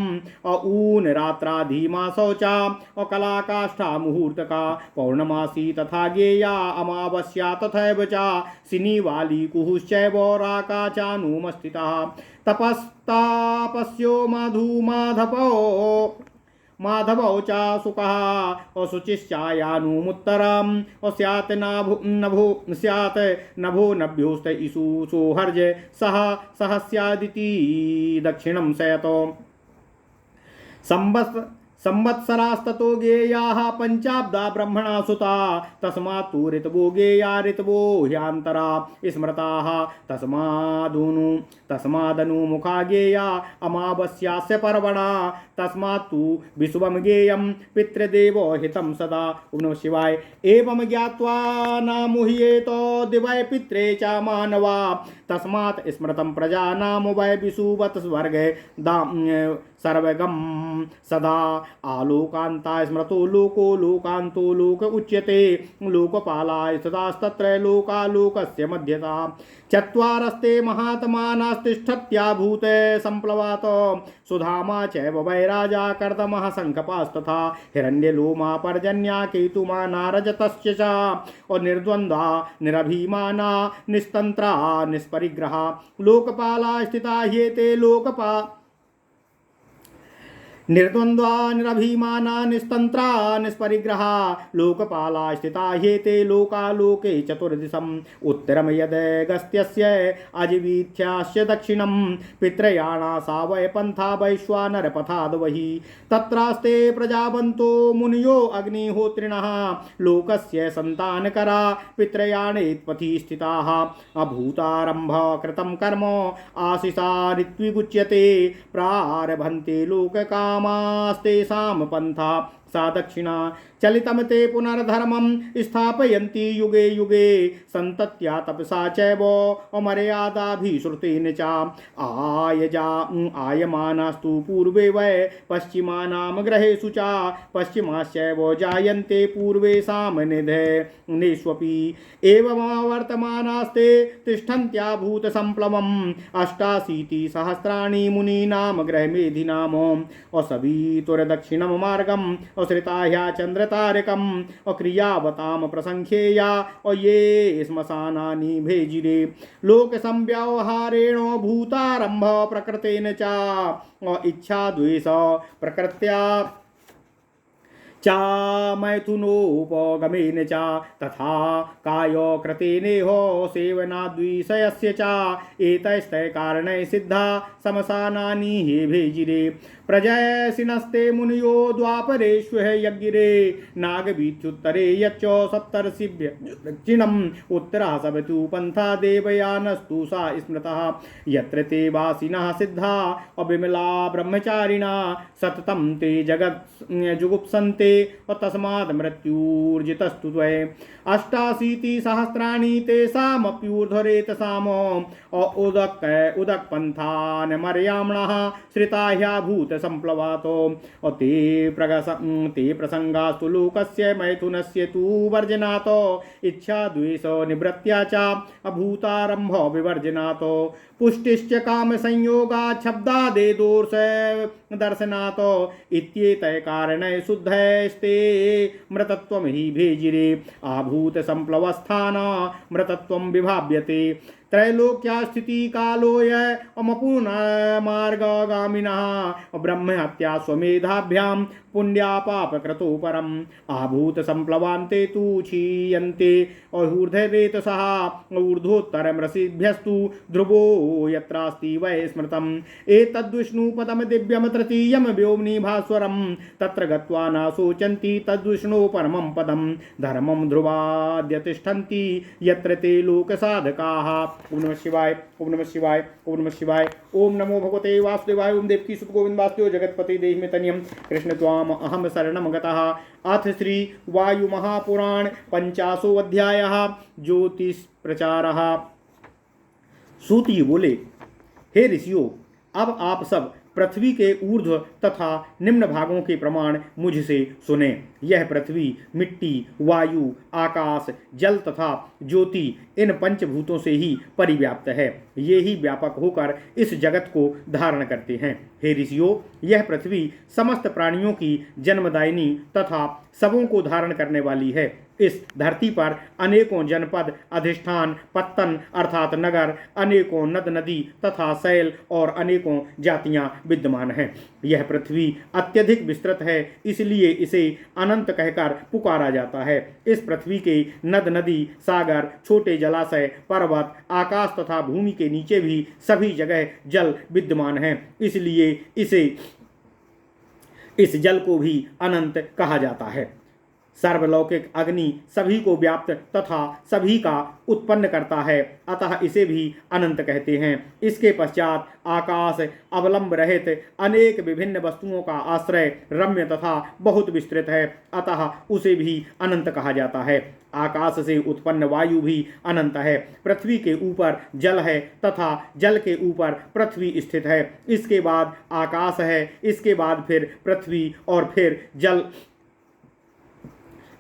ऊन रात्राधिमासौ च अकलाकाष्ठा मुहूर्तका पौर्णमासी तथा गेया अमावस्या तथैव च शनिवाली कुहुश्चैव राका चानुमस्थितः तपस्तापस्यो माधवौ च सुखः अशुचिश्चायानुमुत्तरम् स्यात् नभो नभ्योस्त इषु सोहर्ज सह सहस्यादिति दक्षिणं शयतो संवत्सरास्ततो गेयाः पञ्चाब्दा ब्रह्मणा सुता तस्मात् तु ऋतवो गेया ऋतवो ह्यन्तरा स्मृताः तस्मादनुमुखा गेया अमावस्यास्य पर्वणा तस्मात् तु विषुवं गेयं पितृदेवो हितं सदा ओम नमः शिवाय एवं ज्ञात्वा नामुह्येत दिवै पित्रे च मानवा तस्मात् स्मृतं प्रजानां वै विषुवत् स्वर्गे सर्वगं सदा आलोकान्ता स्मृतो लोको लोकान्तो लोक उच्यते लोकपालाय सदास्तत्र लोकालोकस्य मध्यता चत्वारस्ते महात्मानास्तिष्ठत्याभूते सम्प्लवात सुधामा चैव वै राजा कर्दमः शङ्खपास्तथा हिरण्यलोमा पर्जन्या केतुमाना रजतश्च च और निर्द्वन्द्वा निरभिमाना निस्तंत्रा निष्परिग्रहा लोकपाला स्थिता ह्येते निर्द्वन्द्वा निरभिमाना निस्तंत्रा निष्परिग्रहा लोकपाला स्थिता ह्येते लोकालोके चतुर्दिशम् उत्तरम यद गस्त्यस्य अजिवीथ्यास्य दक्षिणं पितृयाणा सा वै पंथा वैश्वानरपथाद् वहि तत्रास्ते प्रजावन्तो मुनयो अग्निहोत्रिणः लोकस्य संतानकरा पितृयाणेत्पथि स्थिताः अभूतारम्भ कृतं कर्म आशिषा ऋत्विगुच्यते प्रारभन्ते लोककामास्तेषां पंथा सा दक्षिणा चलितम ते पुनर्धर्मं स्थापयन्ति युगे युगे सन्तत्या तपसा चैव अमर्यादाभिश्रुतेन च आयमानास्तु पूर्वे वै पश्चिमानां ग्रहेषु च पश्चिमाश्चैव जायन्ते पूर्वेषां निधनेष्वपि एवमवर्तमानास्ते तिष्ठन्त्या भूतसम्प्लवम् 88 मुनीनां ग्रहमेधिनाम् असवीतुर्दक्षिणं मार्गम् श्रिताह्या चंद्रतारकम क्रियावताम प्रसंख्येया और ये श्मशानानि भेजिरे लोक संव्यवहारेण भूतारंभ प्रकृतेन च इच्छा द्वेष प्रकृत्या चा मैथुनोपगमेन च तथा कायकृतेनेहो सेवनाद्विषयस्य च एतैस्तै कारणै सिद्धा समसानानि हे भेजिरे प्रजयसिनस्ते मुनियो द्वापरेष्वः यज्ञिरे नागवीथ्युत्तरे यच्च सप्तर्षिभ्य दक्षिणम् उत्तरः सवतु पंथा देवयानस्तु सा स्मृतः यत्र ते वासिनः सिद्धा अविमला ब्रह्मचारिणा सततं ते जगत् जुगुप्सन्ते तस्मात् मृत्युर्जितस्तु त्वये 88 सहस्राणि तेषामप्यूर्ध्वरेतसाम उदक्पन्थान् मर्याम्णः श्रिता ह्याभूत संप्लवातो ते प्रसंगास्तु लोकस्य मैथुनस्य तु वर्जनातो इच्छा द्वेष निवृत्त्या च अभूतारंभ विवर्जनातो पुष्टिश्च काम संयोगात् शब्दादेदोर्ष दर्शनातो इत्येतय कारणै शुद्धैस्ते मृतत्वं हि भेजिरे आभूत संप्लवस्थान मृतत्वं विभाव्यते त्रैलोक्या स्थिति कालोय अमपूर्णमार्गगामिनः ब्रह्महत्या स्वमेधाभ्यां पुण्या पापकृतो परम् आभूत संप्लवान्ते तु क्षीयन्ते अहूर्ध्वरेतसः ऊर्ध्वोत्तरमृषिभ्यस्तु ध्रुवो यत्रास्ति वै स्मृतम् एतद्विष्णुपदं दिव्यं तृतीयं व्योम्नि भास्वरं तत्र गत्वा न शोचन्ति तद्विष्णु परमं पदं धर्मं ध्रुवाद्य तिष्ठन्ति यत्र ते लोकसाधकाः। ओम नमः शिवाय ओम नमः शिवाय ओम नमः शिवाय ओम नमो भगवते वासुदेवाय ओम देवकी सुत गोविंद वासुदेव जगतपति देहि में तनियम कृष्ण त्वाम अहम शरणम गतः। अथ श्री वायु महापुराण 50वां अध्यायः ज्योतिष प्रचारः। सूत जी बोले, हे ऋषियों, अब आप सब पृथ्वी के ऊर्ध्व तथा निम्न भागों के प्रमाण मुझसे सुने। यह पृथ्वी, मिट्टी, वायु, आकाश, जल तथा ज्योति इन पंचभूतों से ही परिव्याप्त है। ये ही व्यापक होकर इस जगत को धारण करते हैं। हे ऋषियों, यह पृथ्वी समस्त प्राणियों की जन्मदायिनी तथा सबों को धारण करने वाली है। इस धरती पर अनेकों जनपद, अधिष्ठान, पत्तन अर्थात नगर, अनेकों नद नदी तथा शैल और अनेकों जातियां विद्यमान हैं। यह पृथ्वी अत्यधिक विस्तृत है, इसलिए इसे अनंत कहकर पुकारा जाता है। इस पृथ्वी के नद नदी, सागर, छोटे जलाशय, पर्वत, आकाश तथा भूमि के नीचे भी सभी जगह जल विद्यमान है, इसलिए इस जल को भी अनंत कहा जाता है। सर्वलौकिक अग्नि सभी को व्याप्त तथा सभी का उत्पन्न करता है, अतः इसे भी अनंत कहते हैं। इसके पश्चात आकाश अवलंब रहित अनेक विभिन्न वस्तुओं का आश्रय रम्य तथा बहुत विस्तृत है, अतः उसे भी अनंत कहा जाता है। आकाश से उत्पन्न वायु भी अनंत है। पृथ्वी के ऊपर जल है तथा जल के ऊपर पृथ्वी स्थित है। इसके बाद आकाश है, इसके बाद फिर पृथ्वी और फिर जल।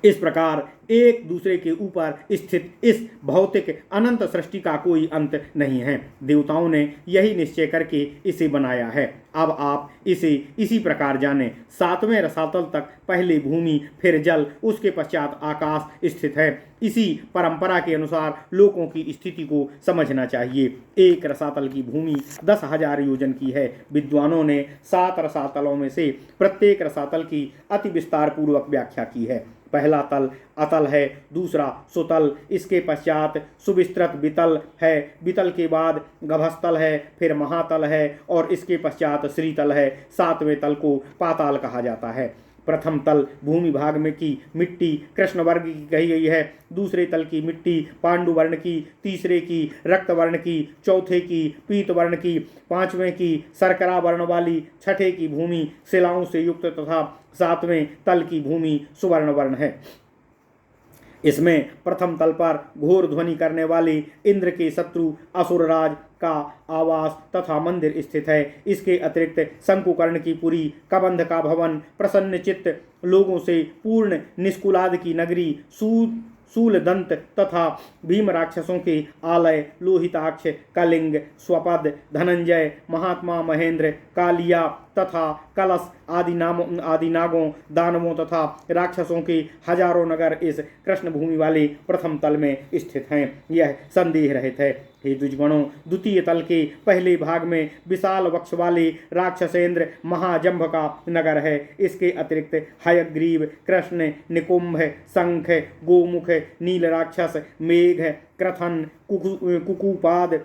इस प्रकार एक दूसरे के ऊपर स्थित इस भौतिक अनंत सृष्टि का कोई अंत नहीं है। देवताओं ने यही निश्चय करके इसे बनाया है। अब आप इसे इसी प्रकार जानें। 7वें रसातल तक पहले भूमि, फिर जल, उसके पश्चात आकाश स्थित है। इसी परंपरा के अनुसार लोगों की स्थिति को समझना चाहिए। एक रसातल की भूमि 10,000 योजन की है। विद्वानों ने 7 रसातलों में से प्रत्येक रसातल की अति विस्तार पूर्वक व्याख्या की है। पहला तल अतल है, दूसरा सुतल, इसके पश्चात सुविस्तृत वितल है, वितल के बाद गभस्तल है, फिर महातल है और इसके पश्चात श्रीतल है। 7वें तल को पाताल कहा जाता है। प्रथम तल भूमि भाग में की मिट्टी कृष्ण वर्ग की कही गई है, दूसरे तल की मिट्टी पांडु वर्ण की, तीसरे की रक्त वर्ण की, चौथे की पीत वर्ण की, 5वें की शर्करा वर्ण वाली, 6ठे की भूमि शिलाओं से युक्त तथा 7वें तल की भूमि सुवर्ण वर्ण है। इसमें प्रथम तल पर घोर ध्वनि करने वाले इंद्र के शत्रु असुरराज का आवास तथा मंदिर स्थित है। इसके अतिरिक्त शंकुकर्ण की पुरी, कबंध का भवन, प्रसन्न चित्त लोगों से पूर्ण निष्कुलाद की नगरी, शूलदंत तथा भीम राक्षसों के आलय, लोहिताक्ष, कलिंग, स्वपद, धनंजय, महात्मा महेंद्र, कालिया तथा कलश आदि नागों, दानवों तथा राक्षसों के हजारों नगर इस कृष्ण भूमि वाले प्रथम तल में स्थित हैं। यह संदेह रहित है। हे द्विजगणों, द्वितीय तल के पहले भाग में विशाल वक्ष वाले राक्षसेंद्र महाजंभ का नगर है। इसके अतिरिक्त हयग्रीव, कृष्ण, निकुंभ, शंख, गोमुख, नील राक्षस, मेघ, क्रथन, कुकुपाद,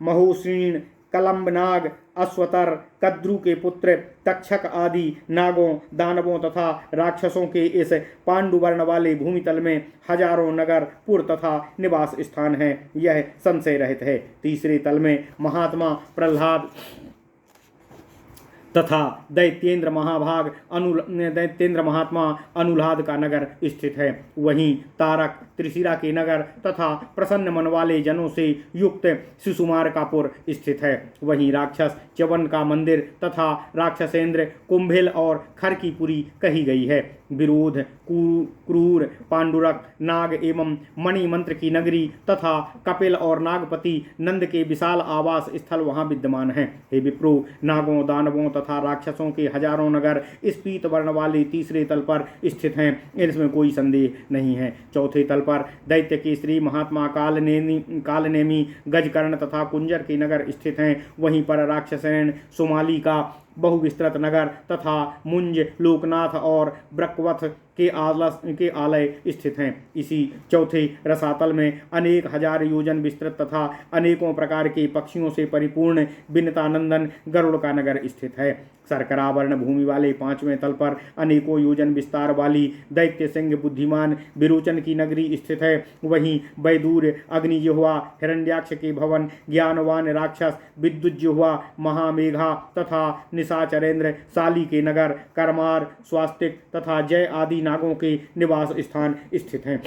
महोश्रीण, कलम्बनाग, अश्वतर, कद्रु के पुत्र, तक्षक आदि नागों, दानवों तथा राक्षसों के इस पांडुवर्ण वाले भूमितल में हजारों नगर, पुर तथा निवास स्थान हैं। यह संशय रहित है। तीसरे तल में महात्मा प्रहलाद तथा दैत्येंद्र महात्मा अनुलाद का नगर स्थित है। वहीं तारक, त्रिशिरा के नगर तथा प्रसन्न मन वाले जनों से युक्त शिशुमार का पुर स्थित है। वहीं राक्षस च्यवन का मंदिर तथा राक्षसेंद्र, कुंभिल और खर की पुरी कही गई है। विरोध, क्रूर, पांडुरक, नाग एवं मणि मंत्र की नगरी तथा कपिल और नागपति नंद के विशाल आवास स्थल वहां विद्यमान हैं। हे विप्रो, नागों, दानवों तथा राक्षसों के हजारों नगर इस पीत वर्ण वाले तीसरे तल पर स्थित हैं। इसमें कोई संदेह नहीं है। चौथे तल पर दैत्य के श्री महात्मा कालनेमी, गजकर्ण तथा कुंजर के नगर स्थित हैं। वहीं पर राक्षसेन, सुमाली का बहुविस्तृत नगर तथा मुंज, लोकनाथ और ब्रकवथ के आलय स्थित हैं। इसी चौथे रसातल में अनेक हजार योजन विस्तृत तथा अनेकों प्रकार के पक्षियों से परिपूर्ण विनतानंदन गरुड़ का नगर स्थित है। शर्करावर्ण भूमि वाले 5वें तल पर अनेकों योजन विस्तार वाली दैत्य सिंह बुद्धिमान विरोचन की नगरी स्थित है। वहीं बैदूर, अग्निजिह्वा, हिरण्याक्ष के भवन, ज्ञानवान राक्षस, विद्युज्जिह्वा, महामेघा तथा निशाचरेंद्र, साली के नगर, करमार, स्वास्तिक तथा जय आदि नागों के निवास स्थान स्थित हैं।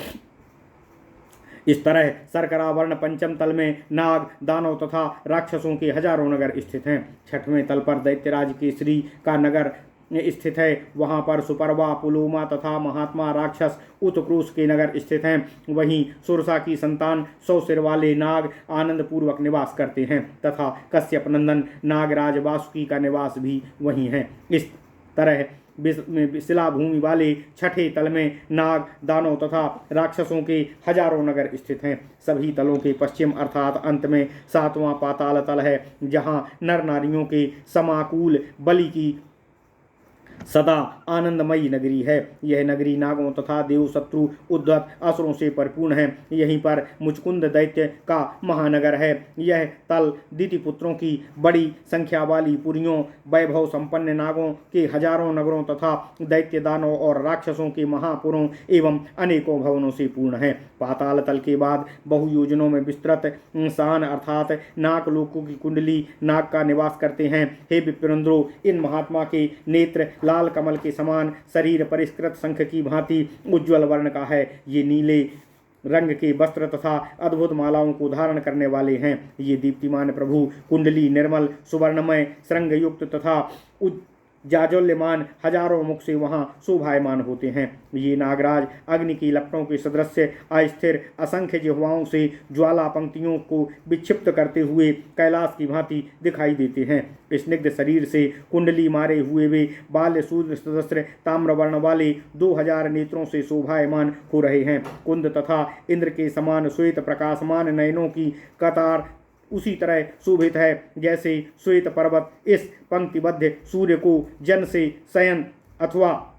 इस तरह शर्करावर्ण पंचम तल में नाग, दानव तथा राक्षसों के हजारों नगर स्थित हैं। 6वें तल पर दैत्यराज के श्री का नगर स्थित है। वहां पर सुपर्वा, पुलोमा तथा महात्मा राक्षस उत्क्रोश के नगर स्थित हैं। वहीं सुरसा की संतान 100 सिर वाले नाग आनंद पूर्वक निवास करते हैं तथा कश्यप नंदन नागराज वासुकी का निवास भी वहीं है। इस तरह शिला भूमि वाले 6ठे तल में नाग, दानव तथा राक्षसों के हजारों नगर स्थित हैं। सभी तलों के पश्चिम अर्थात अंत में 7वां पाताल तल है, जहां नर नारियों के समाकुल बलि की सदा आनंदमयी नगरी है। यह नगरी नागों तथा देव शत्रु उद्धत असुरों से परिपूर्ण है। यहीं पर मुचकुंद दैत्य का महानगर है। यह तल दिति पुत्रों की बड़ी संख्या वाली पुरियों, वैभव संपन्न नागों के हजारों नगरों तथा दैत्य, दानव और राक्षसों के महापुरों एवं अनेकों भवनों से पूर्ण है। पाताल तल के बाद बहुयोजनों में विस्तृत शान अर्थात नाग लोकों की कुंडली नाग का निवास करते हैं। हे विप्रेंद्रो, इन महात्मा के नेत्र लाल कमल के समान, शरीर परिष्कृत शंख की भांति उज्ज्वल वर्ण का है। ये नीले रंग के वस्त्र तथा अद्भुत मालाओं को धारण करने वाले हैं। ये दीप्तिमान प्रभु कुंडली निर्मल सुवर्णमय श्रृंग युक्त तथा जाज्वल्यमान हजारों मुख से वहाँ शोभायमान होते हैं। ये नागराज अग्नि की लपटों के सदृश अस्थिर असंख्य जिह्वाओं से ज्वाला पंक्तियों को विक्षिप्त करते हुए कैलाश की भांति दिखाई देते हैं। स्निग्ध शरीर से कुंडली मारे हुए वे बाल्य सूर्य सदस्य ताम्रवर्ण वाले 2000 नेत्रों से शोभायमान हो रहे हैं। कुंद तथा इंद्र के समान श्वेत प्रकाशमान नयनों की कतार उसी तरह शोभित है जैसे श्वेत पर्वत इस पंक्तिबद्ध सूर्य को जन से शयन अथवा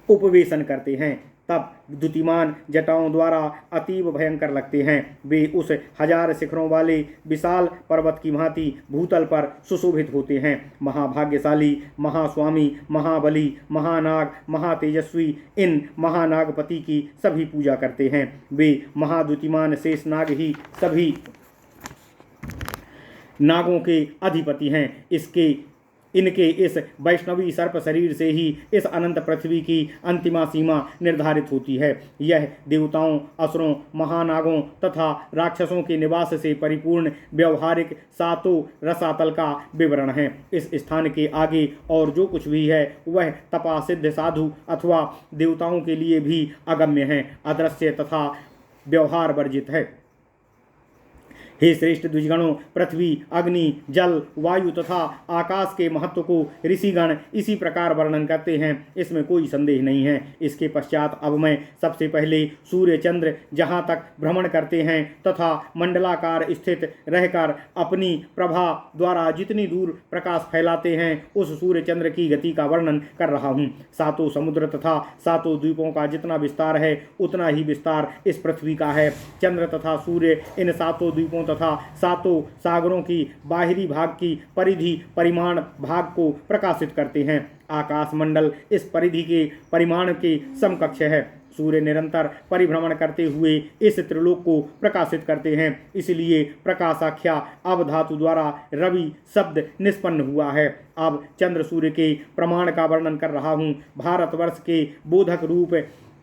उपवेशन करते हैं, तब द्युतिमान जटाओं द्वारा अतीव भयंकर लगते हैं। वे उस 1000 शिखरों वाले विशाल पर्वत की भांति भूतल पर सुशोभित होते हैं। महाभाग्यशाली, महास्वामी, महाबली, महानाग, महातेजस्वी इन महानागपति की सभी पूजा करते हैं। वे महाद्युतिमान शेषनाग ही सभी नागों के अधिपति हैं। इनके इस वैष्णवी सर्प शरीर से ही इस अनंत पृथ्वी की अंतिमा सीमा निर्धारित होती है। यह देवताओं, असुरों, महानागों तथा राक्षसों के निवास से परिपूर्ण व्यवहारिक सातों रसातल का विवरण है। इस स्थान के आगे और जो कुछ भी है वह तपासिद्ध साधु अथवा देवताओं के लिए भी अगम्य है, अदृश्य तथा व्यवहार वर्जित है। हे श्रेष्ठ द्विजगणों, पृथ्वी, अग्नि, जल, वायु तथा आकाश के महत्व को ऋषिगण इसी प्रकार वर्णन करते हैं, इसमें कोई संदेह नहीं है। इसके पश्चात अब मैं सबसे पहले सूर्य चंद्र जहाँ तक भ्रमण करते हैं तथा मंडलाकार स्थित रहकर अपनी प्रभा द्वारा जितनी दूर प्रकाश फैलाते हैं उस सूर्य चंद्र की गति का वर्णन कर रहा हूँ। सातों समुद्र तथा सातों द्वीपों का जितना विस्तार है उतना ही विस्तार इस पृथ्वी का है। चंद्र तथा सूर्य इन सातों द्वीपों तथा सातों सागरों की बाहरी भाग की परिधि परिमाण भाग को प्रकाशित करते हैं। आकाश मंडल इस परिधि के परिमाण के समकक्ष है। सूर्य निरंतर परिभ्रमण करते हुए इस त्रिलोक को प्रकाशित करते हैं, इसलिए प्रकाशाख्या अब धातु द्वारा रवि शब्द निष्पन्न हुआ है। अब चंद्र सूर्य के प्रमाण का वर्णन कर रहा हूँ। भारतवर्ष के बोधक रूप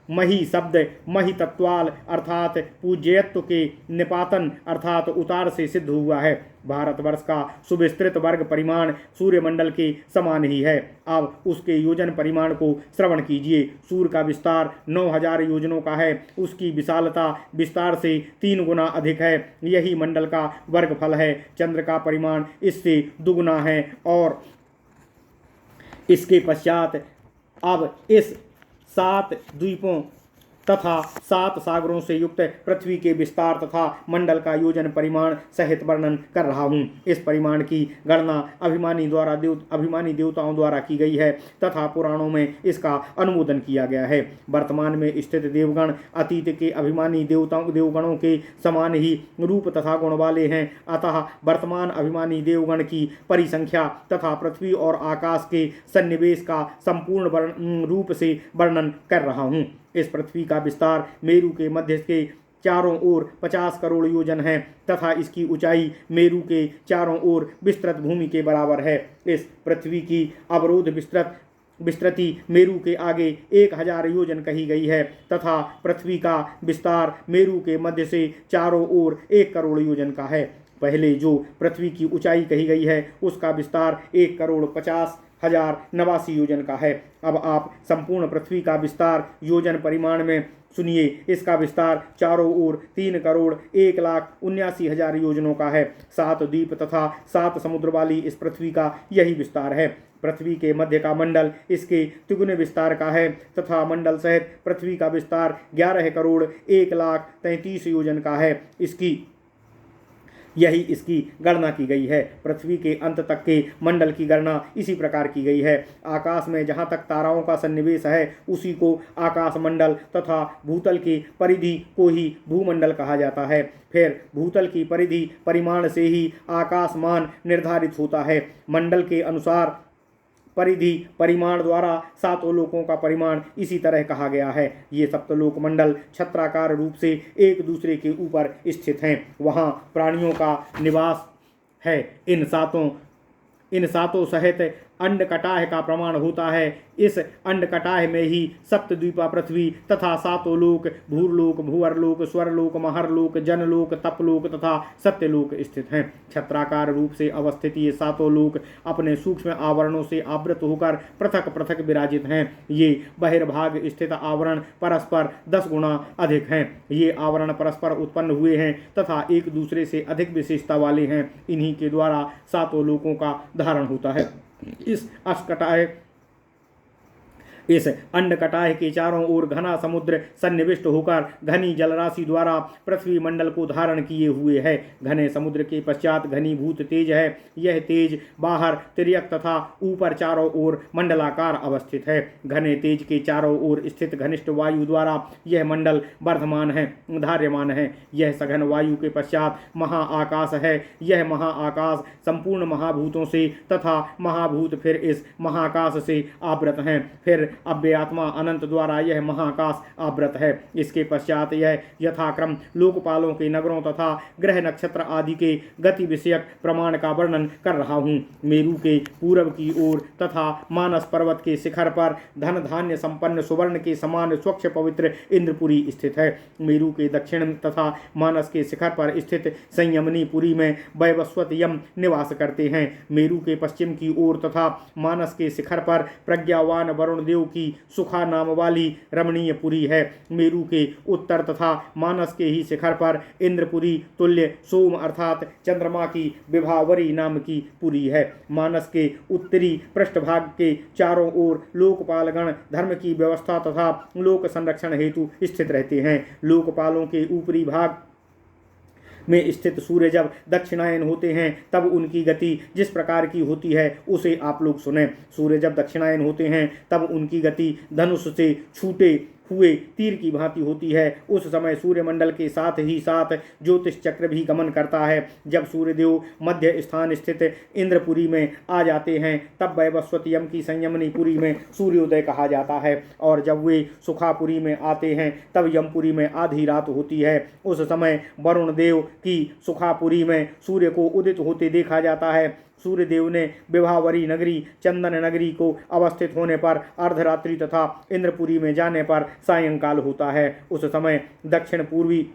मही शब्द मही तत्वाल अर्थात पूज्यत्व के निपातन अर्थात उतार से सिद्ध हुआ है। भारतवर्ष का सुविस्तृत वर्ग परिमाण सूर्यमंडल के समान ही है। अब उसके योजन परिमाण को श्रवण कीजिए। सूर्य का विस्तार 9000 योजनों का है, उसकी विशालता विस्तार से 3 गुना अधिक है। यही मंडल का वर्गफल है। चंद्र का परिमाण इससे दुगुना है और इसके पश्चात अब इस 7 द्वीपों तथा 7 सागरों से युक्त पृथ्वी के विस्तार तथा मंडल का योजन परिमाण सहित वर्णन कर रहा हूँ। इस परिमाण की गणना अभिमानी देवताओं द्वारा की गई है तथा पुराणों में इसका अनुमोदन किया गया है। वर्तमान में स्थित देवगण अतीत के अभिमानी देवगणों के समान ही रूप तथा गुण वाले हैं, अतः वर्तमान अभिमानी देवगण की परिसंख्या तथा पृथ्वी और आकाश के सन्निवेश का संपूर्ण रूप से वर्णन कर रहा हूँ। इस पृथ्वी का विस्तार मेरु के मध्य के चारों ओर 50 करोड़ योजन है तथा इसकी ऊंचाई मेरु के चारों ओर विस्तृत भूमि के बराबर है। इस पृथ्वी की अवरोध विस्तृति मेरु के आगे 1000 योजन कही गई है तथा पृथ्वी का विस्तार मेरु के मध्य से चारों ओर 1 करोड़ योजन का है। पहले जो पृथ्वी की ऊंचाई कही गई है उसका विस्तार 1,50,089 योजन का है। अब आप संपूर्ण पृथ्वी का विस्तार योजन परिमाण में सुनिए। इसका विस्तार चारों ओर 3,01,79,000 योजनों का है। 7 द्वीप तथा 7 समुद्र वाली इस पृथ्वी का यही विस्तार है। पृथ्वी के मध्य का मंडल इसके तिगुने विस्तार का है तथा मंडल सहित पृथ्वी का विस्तार 11,01,33,000 योजन का है। यही इसकी गणना की गई है। पृथ्वी के अंत तक के मंडल की गणना इसी प्रकार की गई है। आकाश में जहाँ तक ताराओं का सन्निवेश है उसी को आकाश मंडल तथा भूतल की परिधि को ही भूमंडल कहा जाता है। फिर भूतल की परिधि परिमाण से ही आकाशमान निर्धारित होता है। मंडल के अनुसार परिधि परिमाण द्वारा 7 लोकों का परिमाण इसी तरह कहा गया है। ये सप्तलोक मंडल छत्राकार रूप से एक दूसरे के ऊपर स्थित हैं। वहाँ प्राणियों का निवास है। इन सातों सहित अंडकटाह का प्रमाण होता है। इस अंडकटाह में ही सप्तद्वीपा पृथ्वी तथा सातों लोक, भूरलोक, भूअरलोक, स्वरलोक, महरलोक, जनलोक, तपलोक तथा सत्यलोक स्थित हैं। छत्राकार रूप से अवस्थित ये सातों लोक अपने सूक्ष्म आवरणों से आवृत होकर पृथक पृथक विराजित हैं। ये बहिर्भाग स्थित आवरण परस्पर 10 गुना अधिक हैं। ये आवरण परस्पर उत्पन्न हुए हैं तथा एक दूसरे से अधिक विशेषता वाले हैं। इन्हीं के द्वारा सातों लोकों का धारण होता है। इस अंडकटाह के चारों ओर घना समुद्र सन्निविष्ट होकर घनी जलराशि द्वारा पृथ्वी मंडल को धारण किए हुए है। घने समुद्र के पश्चात घनीभूत तेज है। यह तेज बाहर तिर्यक तथा ऊपर चारों ओर मंडलाकार अवस्थित है। घने तेज के चारों ओर स्थित घनिष्ठ वायु द्वारा यह मंडल वर्धमान है, धार्यमान है। यह सघन वायु के पश्चात महाआकाश है। यह महाआकाश संपूर्ण महाभूतों से तथा महाभूत फिर इस महाकाश से आवृत हैं। फिर अव्ययात्मा अनंत द्वारा यह महाकाश आवृत है। इसके पश्चात यह यथाक्रम लोकपालों के नगरों तथा ग्रह नक्षत्र आदि के गति विषयक प्रमाण का वर्णन कर रहा हूँ। मेरु के पूर्व की ओर तथा मानस पर्वत के शिखर पर धन धान्य संपन्न सुवर्ण के समान स्वच्छ पवित्र इंद्रपुरी स्थित है। मेरु के दक्षिण तथा मानस के शिखर पर स्थित संयमनी पुरी में वैवस्वत यम निवास करते हैं। मेरु के पश्चिम की ओर तथा मानस के शिखर पर प्रज्ञावान वरुण देव की सुखा नाम वाली रमणीय पुरी है। मेरु के उत्तर तथा मानस के ही शिखर पर इंद्रपुरी तुल्य सोम अर्थात चंद्रमा की विभावरी नाम की पुरी है। मानस के उत्तरी पृष्ठभाग के चारों ओर लोकपालगण धर्म की व्यवस्था तथा लोक संरक्षण हेतु स्थित रहते हैं। लोकपालों के ऊपरी भाग में स्थित सूर्य जब दक्षिणायन होते हैं तब उनकी गति जिस प्रकार की होती है उसे आप लोग सुने। सूर्य जब दक्षिणायन होते हैं तब उनकी गति धनुष से छूटे हुए तीर की भांति होती है। उस समय सूर्यमंडल के साथ ही साथ ज्योतिष चक्र भी गमन करता है। जब सूर्यदेव मध्य स्थान स्थित इंद्रपुरी में आ जाते हैं तब वैवस्वत यम की संयमनी पुरी में सूर्योदय कहा जाता है। और जब वे सुखापुरी में आते हैं तब यमपुरी में आधी रात होती है। उस समय वरुण देव की सुखापुरी में सूर्य को उदित होते देखा जाता है। सूर्यदेव ने विभावरी नगरी चंदन नगरी को अवस्थित होने पर अर्धरात्रि तथा इंद्रपुरी में जाने पर सायंकाल होता है। उस समय दक्षिण पूर्वी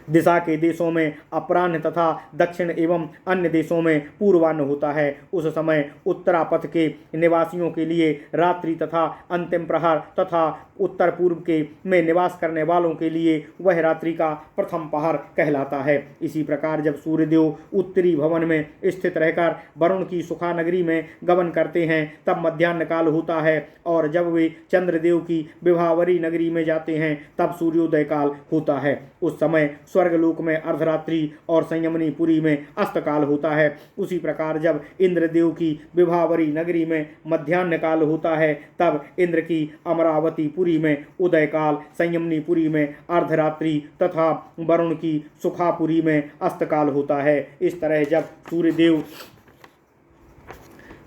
दिशा के देशों में अपराह्न तथा दक्षिण एवं अन्य देशों में पूर्वाह्न होता है। उस समय उत्तरापथ के निवासियों के लिए रात्रि तथा अंतिम प्रहर तथा उत्तर पूर्व के में निवास करने वालों के लिए वह रात्रि का प्रथम पहर कहलाता है। इसी प्रकार जब सूर्यदेव उत्तरी भवन में स्थित रहकर वरुण की सुखा नगरी में गमन करते हैं तब मध्याह्न काल होता है। और जब वे चंद्रदेव की विभावरी नगरी में जाते हैं तब सूर्योदय काल होता है। उस समय स्वर्गलोक में अर्धरात्रि और संयमनी पुरी में अस्तकाल होता है। उसी प्रकार जब इंद्रदेव की विभावरी नगरी में मध्याह्न काल होता है तब इंद्र की अमरावती पुरी में उदय काल, संयमनी पुरी में अर्धरात्रि तथा वरुण की सुखापुरी में अस्तकाल होता है। इस तरह जब सूर्यदेव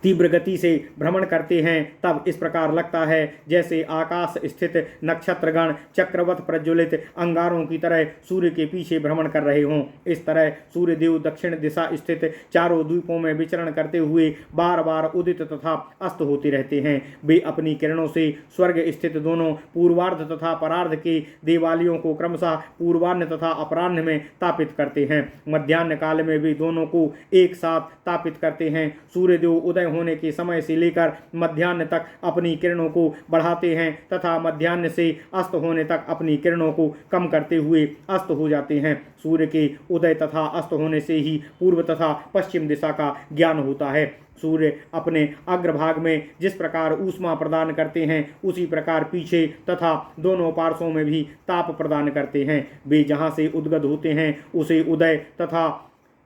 तीव्र गति से भ्रमण करते हैं तब इस प्रकार लगता है जैसे आकाश स्थित नक्षत्रगण चक्रवत प्रज्वलित अंगारों की तरह सूर्य के पीछे भ्रमण कर रहे हों। इस तरह सूर्यदेव दक्षिण दिशा स्थित चारों द्वीपों में विचरण करते हुए बार बार उदित तथा अस्त होते रहते हैं। वे अपनी किरणों से स्वर्ग स्थित दोनों पूर्वार्ध तथा परार्ध के देवालयों को क्रमशः पूर्वाह्न तथा अपराह्न में तापित करते हैं। मध्याह्न काल में वे दोनों को एक साथ तापित करते हैं। सूर्यदेव उदय होने के समय से लेकर मध्याह्न तक अपनी किरणों को बढ़ाते हैं तथा मध्याह्न से अस्त होने तक अपनी किरणों को कम करते हुए अस्त हो जाते हैं। सूर्य के उदय तथा अस्त होने से ही पूर्व तथा पश्चिम दिशा का ज्ञान होता है। सूर्य अपने अग्रभाग में जिस प्रकार ऊष्मा प्रदान करते हैं उसी प्रकार पीछे तथा दोनों पार्श्वों में भी ताप प्रदान करते हैं। वे जहाँ से उद्गत होते हैं उसे उदय तथा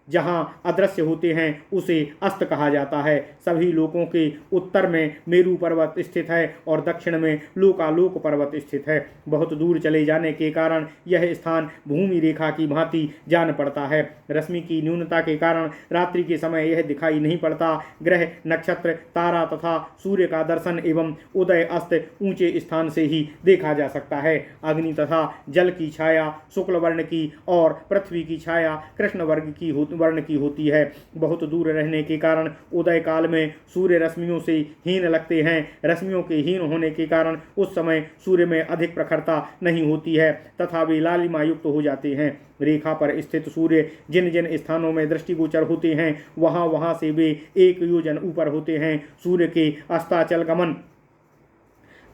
जहाँ अदृश्य होते हैं उसे अस्त कहा जाता है। सभी लोकों के उत्तर में मेरु पर्वत स्थित है और दक्षिण में लोकालोक पर्वत स्थित है। बहुत दूर चले जाने के कारण यह स्थान भूमि रेखा की भांति जान पड़ता है। रश्मि की न्यूनता के कारण रात्रि के समय यह दिखाई नहीं पड़ता। ग्रह, नक्षत्र, तारा तथा सूर्य का दर्शन एवं उदय अस्त ऊंचे स्थान से ही देखा जा सकता है। अग्नि तथा जल की छाया शुक्ल वर्ण की और पृथ्वी की छाया कृष्ण वर्ग की वर्ण की होती है। बहुत दूर रहने के कारण उदय काल में सूर्य रश्मियों से हीन लगते हैं। रश्मियों के हीन होने के कारण उस समय सूर्य में अधिक प्रखरता नहीं होती है तथा वे लालिमा युक्त हो जाते हैं। रेखा पर स्थित सूर्य जिन जिन स्थानों में दृष्टिगोचर होते हैं वहां वहां से वे 1 योजन ऊपर होते हैं। सूर्य के अस्ताचल गमन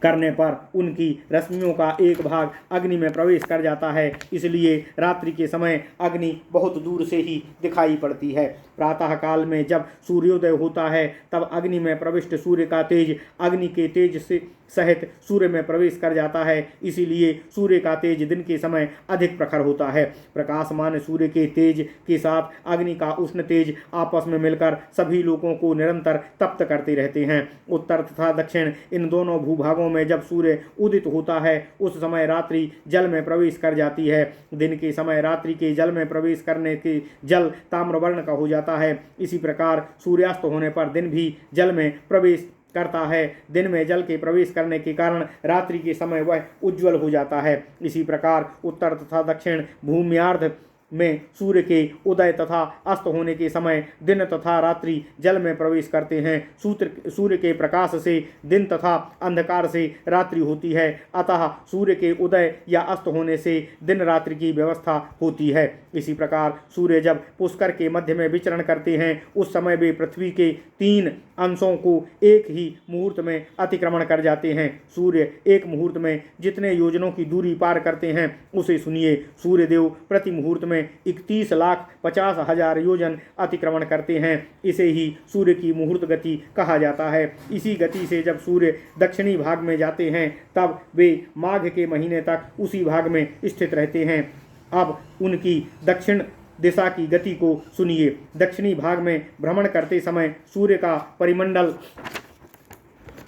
करने पर उनकी रश्मियों का एक भाग अग्नि में प्रवेश कर जाता है, इसलिए रात्रि के समय अग्नि बहुत दूर से ही दिखाई पड़ती है। प्रातः काल में जब सूर्योदय होता है तब अग्नि में प्रविष्ट सूर्य का तेज अग्नि के तेज से सहित सूर्य में प्रवेश कर जाता है, इसीलिए सूर्य का तेज दिन के समय अधिक प्रखर होता है। प्रकाशमान सूर्य के तेज के साथ अग्नि का उष्ण तेज आपस में मिलकर सभी लोगों को निरंतर तप्त करते रहते हैं। उत्तर तथा दक्षिण इन दोनों भूभागों में जब सूर्य उदित होता है उस समय रात्रि जल में प्रवेश कर जाती है। दिन के समय रात्रि के जल में प्रवेश करने के जल ताम्रवर्ण का हो जाता है। इसी प्रकार सूर्यास्त होने पर दिन भी जल में प्रवेश करता है। दिन में जल के प्रवेश करने के कारण रात्रि के समय वह उज्ज्वल हो जाता है। इसी प्रकार उत्तर तथा दक्षिण भूम्यार्ध में सूर्य के उदय तथा अस्त होने के समय दिन तथा रात्रि जल में प्रवेश करते हैं। सूर्य के प्रकाश से दिन तथा अंधकार से रात्रि होती है, अतः सूर्य के उदय या अस्त होने से दिन रात्रि की व्यवस्था होती है। इसी प्रकार सूर्य जब पुष्कर के मध्य में विचरण करते हैं उस समय वे पृथ्वी के 3 अंशों को एक ही मुहूर्त में अतिक्रमण कर जाते हैं। सूर्य एक मुहूर्त में जितने योजनों की दूरी पार करते हैं उसे सुनिए। सूर्यदेव प्रति मुहूर्त में 31,50,000 योजन अतिक्रमण करते हैं। इसे ही सूर्य की मुहूर्त गति कहा जाता है। इसी गति से जब सूर्य दक्षिणी भाग में जाते हैं तब वे माघ के महीने तक उसी भाग में स्थित रहते हैं। अब उनकी दक्षिण दिशा की गति को सुनिए। दक्षिणी भाग में भ्रमण करते समय सूर्य का परिमंडल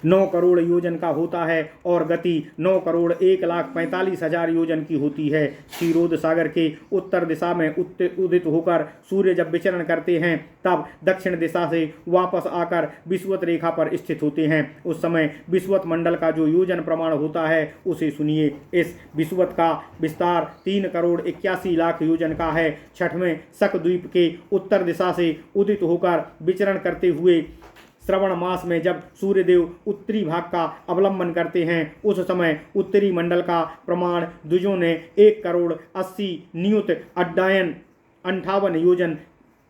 9 करोड़ योजन का होता है और गति 9,01,45,000 योजन की होती है। क्षीरोद सागर के उत्तर दिशा में उदित होकर सूर्य जब विचरण करते हैं तब दक्षिण दिशा से वापस आकर विषुवत रेखा पर स्थित होते हैं। उस समय विषुवत मंडल का जो योजन प्रमाण होता है उसे सुनिए। इस विषुवत का विस्तार 3,81,00,000 योजन का है। छठवें शकद्वीप के उत्तर दिशा से उदित होकर विचरण करते हुए श्रवण मास में जब सूर्यदेव उत्तरी भाग का अवलंबन करते हैं उस समय उत्तरी मंडल का प्रमाण द्विजों ने 1,80,00,000 नियुत अड्डायन 58 योजन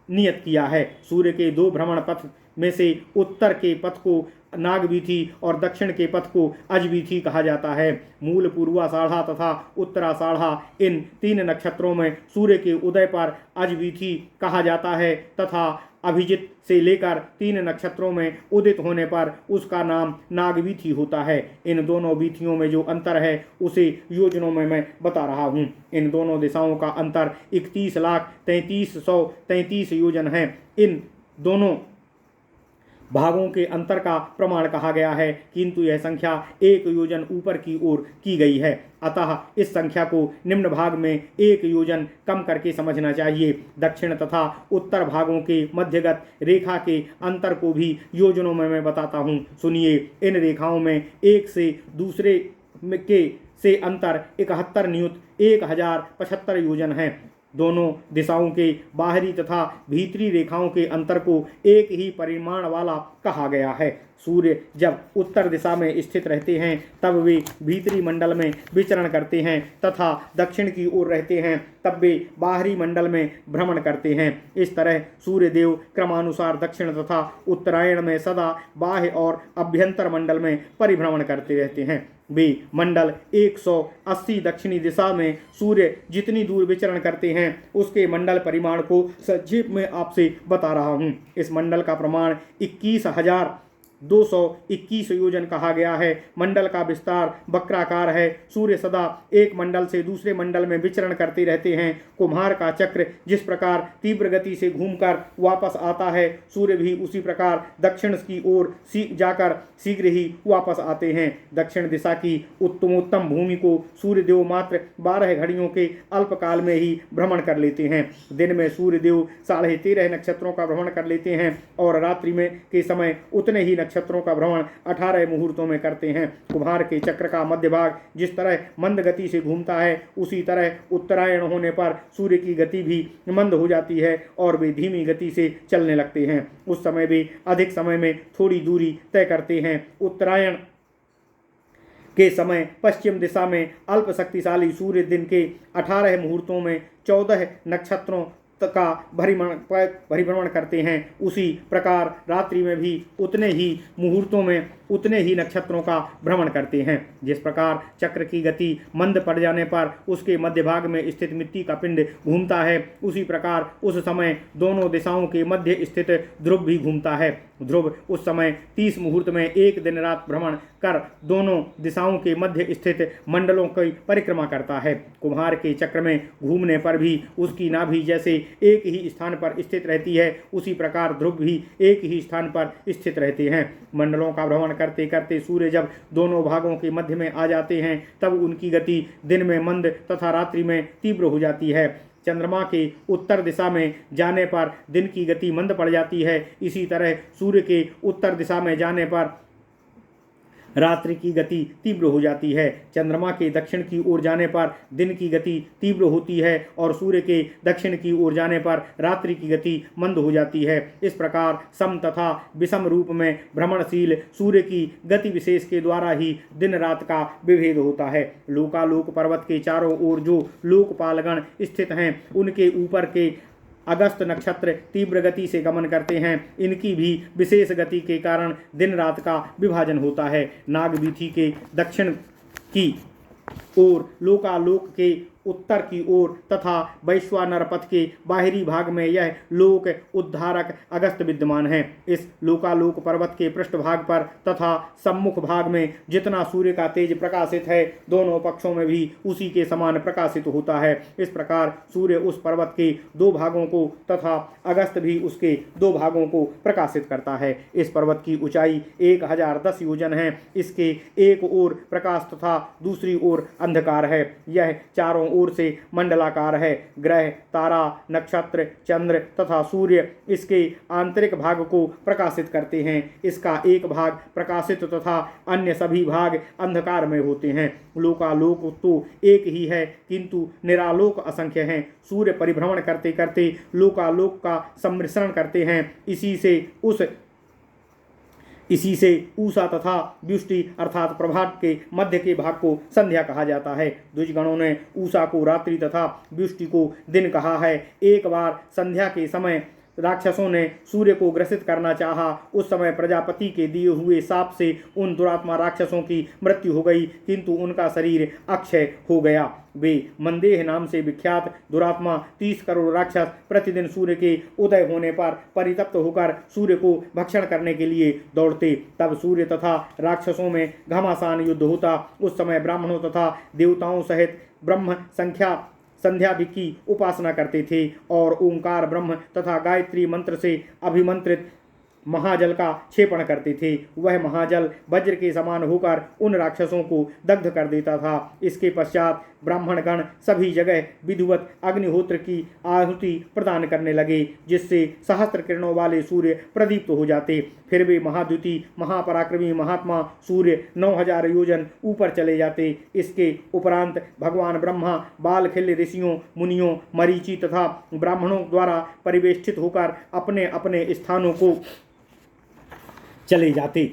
नियत किया है। सूर्य के 2 भ्रमण पथ में से उत्तर के पथ को नागवीथी और दक्षिण के पथ को अजवीथी कहा जाता है। मूल पूर्वाषाढ़ा तथा उत्तराषाढ़ा इन 3 नक्षत्रों में सूर्य के उदय पर अजवीथी कहा जाता है तथा अभिजित से लेकर 3 नक्षत्रों में उदित होने पर उसका नाम नागवीथी होता है। इन दोनों वीथियों में जो अंतर है उसे योजनों में मैं बता रहा हूँ। इन दोनों दिशाओं का अंतर 31,33,33 योजन है। इन दोनों भागों के अंतर का प्रमाण कहा गया है, किंतु यह संख्या 1 योजन ऊपर की ओर की गई है, अतः इस संख्या को निम्न भाग में 1 योजन कम करके समझना चाहिए। दक्षिण तथा उत्तर भागों के मध्यगत रेखा के अंतर को भी योजनों में मैं बताता हूँ, सुनिए। इन रेखाओं में एक से दूसरे के से अंतर 71 नियुत 1,075 योजन है। दोनों दिशाओं के बाहरी तथा भीतरी रेखाओं के अंतर को एक ही परिमाण वाला कहा गया है। सूर्य जब उत्तर दिशा में स्थित रहते हैं तब वे भीतरी मंडल में विचरण करते हैं तथा दक्षिण की ओर रहते हैं तब वे बाहरी मंडल में भ्रमण करते हैं। इस तरह सूर्यदेव क्रमानुसार दक्षिण तथा उत्तरायण में सदा बाह्य और अभ्यंतर मंडल में परिभ्रमण करते रहते हैं। वे मंडल 180 दक्षिणी दिशा में सूर्य जितनी दूर विचरण करते हैं उसके मंडल परिमाण को संक्षेप में आपसे बता रहा हूँ। इस मंडल का प्रमाण 21,221 योजन कहा गया है। मंडल का विस्तार वक्राकार है। सूर्य सदा एक मंडल से दूसरे मंडल में विचरण करते रहते हैं। कुम्हार का चक्र जिस प्रकार तीव्र गति से घूमकर वापस आता है, सूर्य भी उसी प्रकार दक्षिण की ओर जाकर शीघ्र ही वापस आते हैं। दक्षिण दिशा की उत्तमोत्तम भूमि को सूर्यदेव मात्र 12 घड़ियों के अल्पकाल में ही भ्रमण कर लेते हैं। दिन में सूर्यदेव 13.5 नक्षत्रों का भ्रमण कर लेते हैं और रात्रि में के समय उतने ही नक्षत्रों का भ्रमण 18 मुहूर्तों में करते हैं। कुम्हार के चक्र का मध्य भाग जिस तरह मंद गति से घूमता है, उसी तरह उत्तरायण होने पर सूर्य की गति भी मंद हो जाती है और वे धीमी गति से चलने लगते हैं। उस समय वे अधिक समय में थोड़ी दूरी तय करते हैं। उत्तरायण के समय पश्चिम दिशा में अल्प शक्तिशाली सूर्य दिन के 18 मुहूर्तों में 14 नक्षत्रों का परिभ्रमण करते हैं। उसी प्रकार रात्रि में भी उतने ही मुहूर्तों में उतने ही नक्षत्रों का भ्रमण करते हैं। जिस प्रकार चक्र की गति मंद पड़ जाने पर उसके मध्य भाग में स्थित मिट्टी का पिंड घूमता है, उसी प्रकार उस समय दोनों दिशाओं के मध्य स्थित ध्रुव भी घूमता है। ध्रुव उस समय 30 मुहूर्त में एक दिन रात भ्रमण कर दोनों दिशाओं के मध्य स्थित मंडलों की परिक्रमा करता है। कुम्हार के चक्र में घूमने पर भी उसकी नाभि जैसे एक ही स्थान पर स्थित रहती है, उसी प्रकार ध्रुव भी एक ही स्थान पर स्थित रहते हैं। मंडलों का भ्रमण करते करते सूर्य जब दोनों भागों के मध्य में आ जाते हैं, तब उनकी गति दिन में मंद तथा रात्रि में तीव्र हो जाती है। चंद्रमा के उत्तर दिशा में जाने पर दिन की गति मंद पड़ जाती है। इसी तरह सूर्य के उत्तर दिशा में जाने पर रात्रि की गति तीव्र हो जाती है। चंद्रमा के दक्षिण की ओर जाने पर दिन की गति तीव्र होती है और सूर्य के दक्षिण की ओर जाने पर रात्रि की गति मंद हो जाती है। इस प्रकार सम तथा विषम रूप में भ्रमणशील सूर्य की गति विशेष के द्वारा ही दिन रात का विभेद होता है। लोकालोक पर्वत के चारों ओर जो लोकपालगण स्थित हैं, उनके ऊपर के अगस्त नक्षत्र तीव्र गति से गमन करते हैं। इनकी भी विशेष गति के कारण दिन रात का विभाजन होता है। नागवीथी के दक्षिण की ओर, लोकालोक के उत्तर की ओर तथा वैश्वानर पथ के बाहरी भाग में यह लोक उद्धारक अगस्त विद्यमान है। इस लोकालोक पर्वत के पृष्ठभाग पर तथा सम्मुख भाग में जितना सूर्य का तेज प्रकाशित है, दोनों पक्षों में भी उसी के समान प्रकाशित होता है। इस प्रकार सूर्य उस पर्वत के 2 भागों को तथा अगस्त भी उसके 2 भागों को प्रकाशित करता है। इस पर्वत की ऊंचाई 1010 योजन है। इसके एक ओर प्रकाश तथा दूसरी ओर अंधकार है। यह चारों ओर से मंडलाकार है। ग्रह, तारा, नक्षत्र, चंद्र तथा सूर्य इसके आंतरिक भाग को प्रकाशित करते हैं। इसका एक भाग प्रकाशित तथा अन्य सभी भाग अंधकार में होते हैं। लोकालोक तो एक ही है, किंतु निरालोक असंख्य हैं। सूर्य परिभ्रमण करते करते लोकालोक का सम्मिश्रण करते हैं। इसी से उषा तथा व्युष्टि अर्थात प्रभात के मध्य के भाग को संध्या कहा जाता है। द्विजगणों ने उषा को रात्रि तथा व्युष्टि को दिन कहा है। एक बार संध्या के समय राक्षसों ने सूर्य को ग्रसित करना चाहा। उस समय प्रजापति के दिए हुए शाप से उन दुरात्मा राक्षसों की मृत्यु हो गई, किंतु उनका शरीर अक्षय हो गया। वे मंदेह नाम से विख्यात दुरात्मा 30 करोड़ राक्षस प्रतिदिन सूर्य के उदय होने पर परितप्त होकर सूर्य को भक्षण करने के लिए दौड़ते। तब सूर्य तथा राक्षसों में घमासान युद्ध होता। उस समय ब्राह्मणों तथा देवताओं सहित ब्रह्म संध्या की उपासना करते थे और ओंकार ब्रह्म तथा गायत्री मंत्र से अभिमंत्रित महाजल का क्षेपण करते थे। वह महाजल वज्र के समान होकर उन राक्षसों को दग्ध कर देता था। इसके पश्चात ब्राह्मणगण सभी जगह विधिवत अग्निहोत्र की आहुति प्रदान करने लगे, जिससे सहस्त्र किरणों वाले सूर्य प्रदीप्त हो जाते। फिर वे महाद्युति महापराक्रमी महात्मा सूर्य 9000 योजन ऊपर चले जाते। इसके उपरांत भगवान ब्रह्मा बालखिल्य ऋषियों, मुनियों, मरीचि तथा ब्राह्मणों द्वारा परिवेष्टित होकर अपने अपने स्थानों को चले जाते।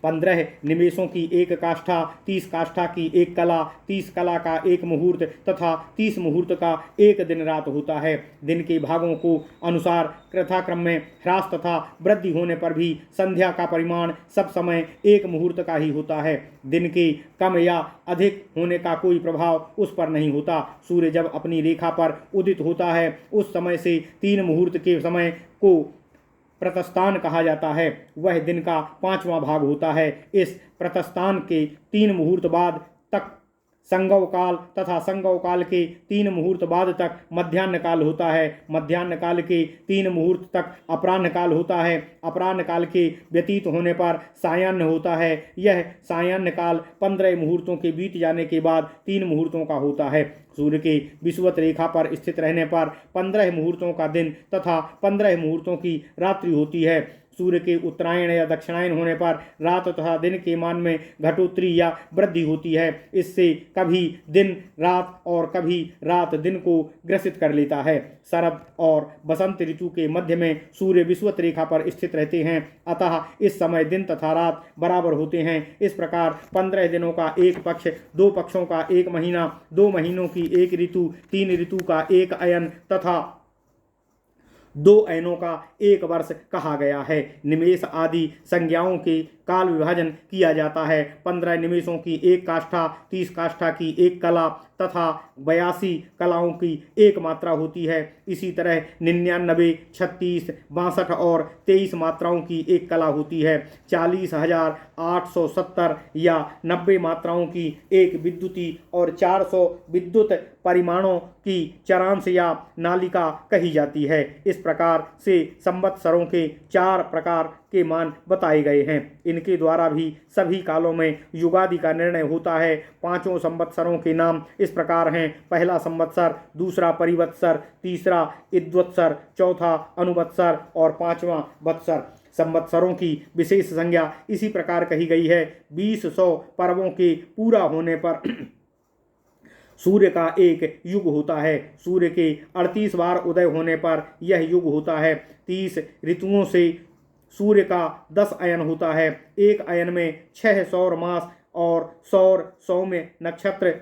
15 निमेषों की एक काष्ठा, 30 काष्ठा की एक कला, 30 कला का एक मुहूर्त तथा 30 मुहूर्त का एक दिन रात होता है। दिन के भागों को अनुसार यथाक्रम में ह्रास तथा वृद्धि होने पर भी संध्या का परिमाण सब समय एक मुहूर्त का ही होता है। दिन के कम या अधिक होने का कोई प्रभाव उस पर नहीं होता। सूर्य जब अपनी रेखा पर उदित होता है, उस समय से 3 मुहूर्त के समय को प्रतस्थान कहा जाता है। वह दिन का 5वां भाग होता है। इस प्रतस्थान के 3 मुहूर्त बाद तक संगव काल तथा संगव काल के 3 मुहूर्त बाद तक मध्याह्न काल होता है। मध्याह्न काल के 3 मुहूर्त तक अपराह्न काल होता है। अपराह्न काल के व्यतीत होने पर सायाह्न होता है। यह सायाह्न काल 15 मुहूर्तों के बीत जाने के बाद 3 मुहूर्तों का होता है। सूर्य के विषुवत रेखा पर स्थित रहने पर 15 मुहूर्तों का दिन तथा 15 मुहूर्तों की रात्रि होती है। सूर्य के उत्तरायण या दक्षिणायन होने पर रात तथा दिन के मान में घटोत्तरी या वृद्धि होती है। इससे कभी दिन रात और कभी रात दिन को ग्रसित कर लेता है। शरद और बसंत ऋतु के मध्य में सूर्य विषुवत रेखा पर स्थित रहते हैं, अतः इस समय दिन तथा रात बराबर होते हैं। इस प्रकार 15 दिनों का एक पक्ष, 2 पक्षों का एक महीना, 2 महीनों की एक ऋतु, 3 ऋतु का एक अयन तथा 2 अयनों का एक वर्ष कहा गया है। निमेष आदि संज्ञाओं के काल विभाजन किया जाता है। 15 निमेषों की एक काष्ठा, 30 काष्ठा की एक कला तथा 82 कलाओं की एक मात्रा होती है। इसी तरह 99, 36, 62 और 23 मात्राओं की एक कला होती है। 40,870 या 90 मात्राओं की एक विद्युती और 400 विद्युत परिमाणों की चरांश या नालिका कही जाती है। इस प्रकार से संवत्सरों के 4 प्रकार के मान बताए गए हैं। इनके द्वारा भी सभी कालों में युगादि का निर्णय होता है। 5 संवत्सरों के नाम इस प्रकार हैं: पहला संवत्सर, दूसरा परिवत्सर, तीसरा इद्वत्सर, चौथा अनुवत्सर और 5वां वत्सर। संवत्सरों की विशेष संज्ञा इसी प्रकार कही गई है। 20 पर्वों के पूरा होने पर सूर्य का एक युग होता है। सूर्य के 38 बार उदय होने पर यह युग होता है। 30 ऋतुओं से सूर्य का 10 अयन होता है। एक अयन में 6 सौर मास और सौम्य नक्षत्र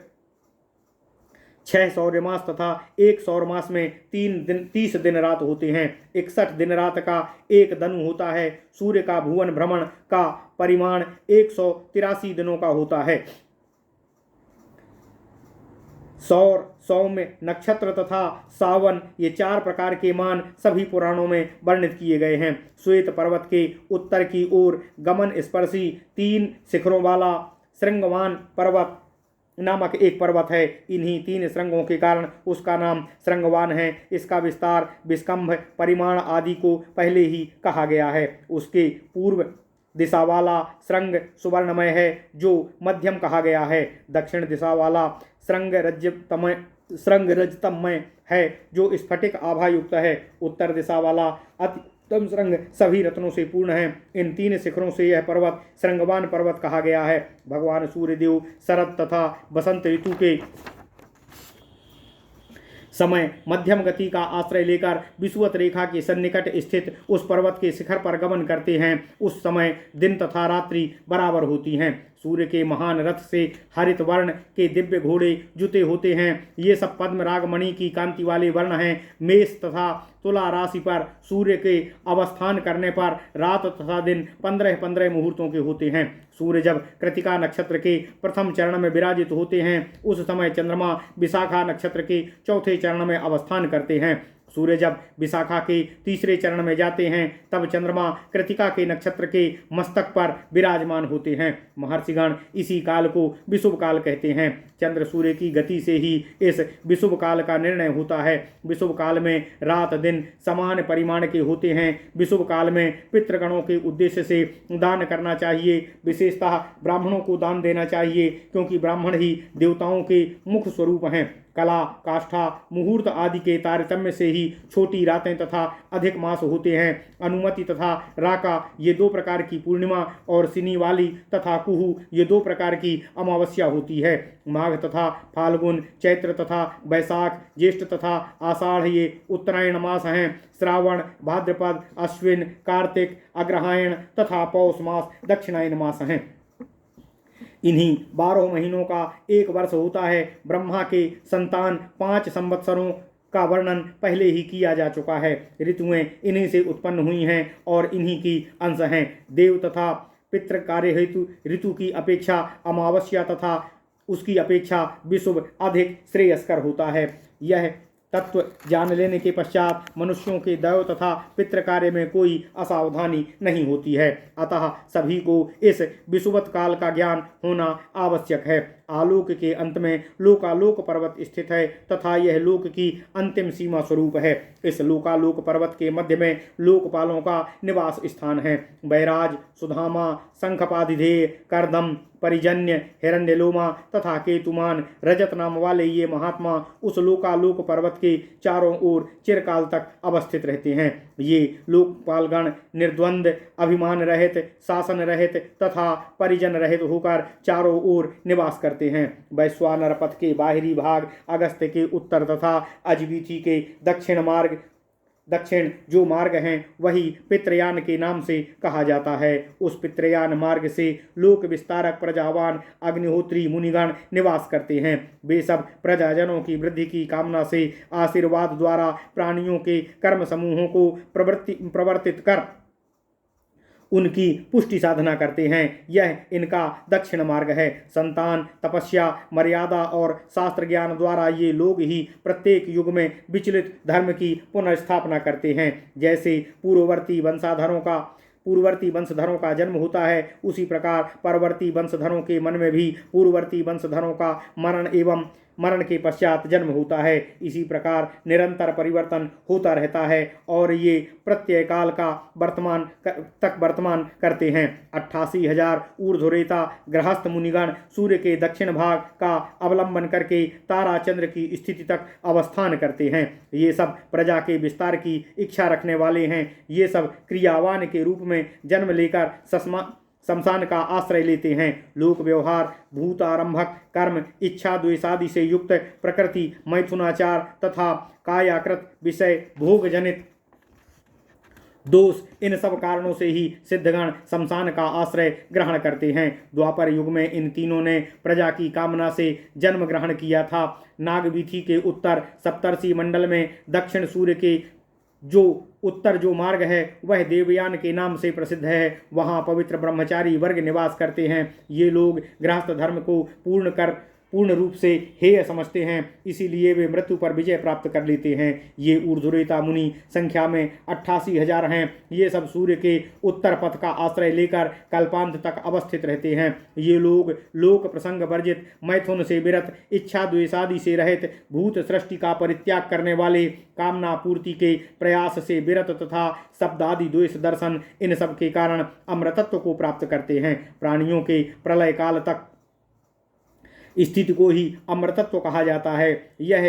6 सौर्य मास तथा एक सौर मास में 30 दिन रात होते हैं। 61 दिन रात का एक धनु होता है। सूर्य का भुवन भ्रमण का परिमाण 183 दिनों का होता है। सौर, सौम्य, नक्षत्र तथा सावन, ये 4 प्रकार के मान सभी पुराणों में वर्णित किए गए हैं। श्वेत पर्वत के उत्तर की ओर गमन स्पर्शी 3 शिखरों वाला श्रृंगवान पर्वत नामक एक पर्वत है। इन्हीं 3 श्रृंगों के कारण उसका नाम श्रृंगवान है। इसका विस्तार, विस्कंभ, परिमाण आदि को पहले ही कहा गया है। उसके पूर्व दिशा वाला श्रृंग सुवर्णमय है, जो मध्यम कहा गया है। दक्षिण दिशा वाला श्रृंग रजतमय है, जो स्फटिक आभा युक्त है। उत्तर दिशा वाला अत्युत्तम श्रृंग सभी रत्नों से पूर्ण है। इन 3 शिखरों से यह पर्वत श्रृंगवान पर्वत कहा गया है। भगवान सूर्यदेव शरद तथा बसंत ऋतु के समय मध्यम गति का आश्रय लेकर विषुवत रेखा के सन्निकट स्थित उस पर्वत के शिखर पर गमन करते हैं। उस समय दिन तथा रात्रि बराबर होती हैं। सूर्य के महान रथ से हरित वर्ण के दिव्य घोड़े जुते होते हैं। ये सब पद्म रागमणि की कांति वाले वर्ण हैं। मेष तथा तुला राशि पर सूर्य के अवस्थान करने पर रात तथा दिन 15-15 मुहूर्तों के होते हैं। सूर्य जब कृतिका नक्षत्र के प्रथम चरण में विराजित होते हैं, उस समय चंद्रमा विशाखा नक्षत्र के चौथे चरण में अवस्थान करते हैं। सूर्य जब विशाखा के तीसरे चरण में जाते हैं, तब चंद्रमा कृतिका के नक्षत्र के मस्तक पर विराजमान होते हैं। महर्षिगण इसी काल को विषुव काल कहते हैं। चंद्र सूर्य की गति से ही इस विषुव काल का निर्णय होता है। विषुव काल में रात दिन समान परिमाण के होते हैं। विषुव काल में पितृगणों के उद्देश्य से दान करना चाहिए। विशेषतः ब्राह्मणों को दान देना चाहिए, क्योंकि ब्राह्मण ही देवताओं के मुख्य स्वरूप हैं। कला, काष्ठा, मुहूर्त आदि के तारतम्य से ही छोटी रातें तथा अधिक मास होते हैं। अनुमति तथा राका, ये 2 प्रकार की पूर्णिमा और सिनी वाली तथा कुहू, ये 2 प्रकार की अमावस्या होती है। माघ तथा फाल्गुन, चैत्र तथा वैशाख, ज्येष्ठ तथा आषाढ़, ये उत्तरायण मास हैं। श्रावण, भाद्रपद, अश्विन, कार्तिक, अग्रहायण तथा पौष मास दक्षिणायन मास हैं। इन्हीं 12 महीनों का एक वर्ष होता है। ब्रह्मा के संतान 5 संवत्सरों का वर्णन पहले ही किया जा चुका है। ऋतुएं इन्हीं से उत्पन्न हुई हैं और इन्हीं की अंश हैं। देव तथा पितृ कार्य हेतु ऋतु की अपेक्षा अमावस्या तथा उसकी अपेक्षा विषुव अधिक श्रेयस्कर होता है। यह तत्व जान लेने के पश्चात मनुष्यों के दैव तथा पितृ कार्य में कोई असावधानी नहीं होती है। अतः सभी को इस विषुवत काल का ज्ञान होना आवश्यक है। आलोक के अंत में लोकालोक पर्वत स्थित है तथा यह लोक की अंतिम सीमा स्वरूप है। इस लोकालोक पर्वत के मध्य में लोकपालों का निवास स्थान है। बैराज, सुधामा, शंखपादिधेय, करदम, परिजन्य, हिरण्यलोमा तथा केतुमान, रजत नाम वाले ये महात्मा उस लोकालोक पर्वत के चारों ओर चिरकाल तक अवस्थित रहते हैं। ये लोकपालगण निर्द्वंद, अभिमान रहित, शासन रहित तथा परिजन रहित होकर चारों ओर निवास करते हैं। वैश्वानर पथ के बाहरी भाग, अगस्त्य के उत्तर तथा अजवीथी के दक्षिण जो मार्ग हैं वही पितृयान के नाम से कहा जाता है। उस पितृयान मार्ग से लोक विस्तारक प्रजावान अग्निहोत्री मुनिगण निवास करते हैं। वे सब प्रजाजनों की वृद्धि की कामना से आशीर्वाद द्वारा प्राणियों के कर्म समूहों को प्रवर्तित कर उनकी पुष्टि साधना करते हैं। यह इनका दक्षिण मार्ग है। संतान, तपस्या, मर्यादा और शास्त्र ज्ञान द्वारा ये लोग ही प्रत्येक युग में विचलित धर्म की पुनर्स्थापना करते हैं। जैसे पूर्ववर्ती वंशधरों का जन्म होता है, उसी प्रकार परवर्ती वंशधरों के मन में भी पूर्ववर्ती वंशधरों का मरण एवं मरण के पश्चात जन्म होता है। इसी प्रकार निरंतर परिवर्तन होता रहता है और ये प्रत्यय काल का वर्तमान करते हैं। 88,000 ऊर्ध्वरेता गृहस्थ मुनिगण सूर्य के दक्षिण भाग का अवलंबन करके तारा चंद्र की स्थिति तक अवस्थान करते हैं। ये सब प्रजा के विस्तार की इच्छा रखने वाले हैं। ये सब क्रियावान के रूप में जन्म लेकर शमशान का आश्रय लेते हैं। लोक व्यवहार, भूतारंभक कर्म, इच्छा द्वेषादि से युक्त प्रकृति, मैथुनाचार तथा कायाकृत विषय भोग जनित दोष, इन सब कारणों से ही सिद्धगण शमशान का आश्रय ग्रहण करते हैं। द्वापर युग में इन तीनों ने प्रजा की कामना से जन्म ग्रहण किया था। नागवीथी के उत्तर सप्तर्षि मंडल में दक्षिण सूर्य के जो मार्ग है वह देवयान के नाम से प्रसिद्ध है। वहाँ पवित्र ब्रह्मचारी वर्ग निवास करते हैं। ये लोग गृहस्थ धर्म को पूर्ण रूप से हेय समझते हैं, इसीलिए वे मृत्यु पर विजय प्राप्त कर लेते हैं। ये ऊर्ध्वरेता मुनि संख्या में 88,000 हैं। ये सब सूर्य के उत्तर पथ का आश्रय लेकर कल्पांत तक अवस्थित रहते हैं। ये लोग लोक प्रसंग वर्जित, मैथुन से विरत, इच्छा द्वेषादि से रहित, भूत सृष्टि का परित्याग करने वाले, कामना पूर्ति के प्रयास से विरत तथा शब्दादि द्वेष दर्शन, इन सब के कारण अमृतत्व को प्राप्त करते हैं। प्राणियों के प्रलय काल तक स्थिति को ही अमृतत्व कहा जाता है। यह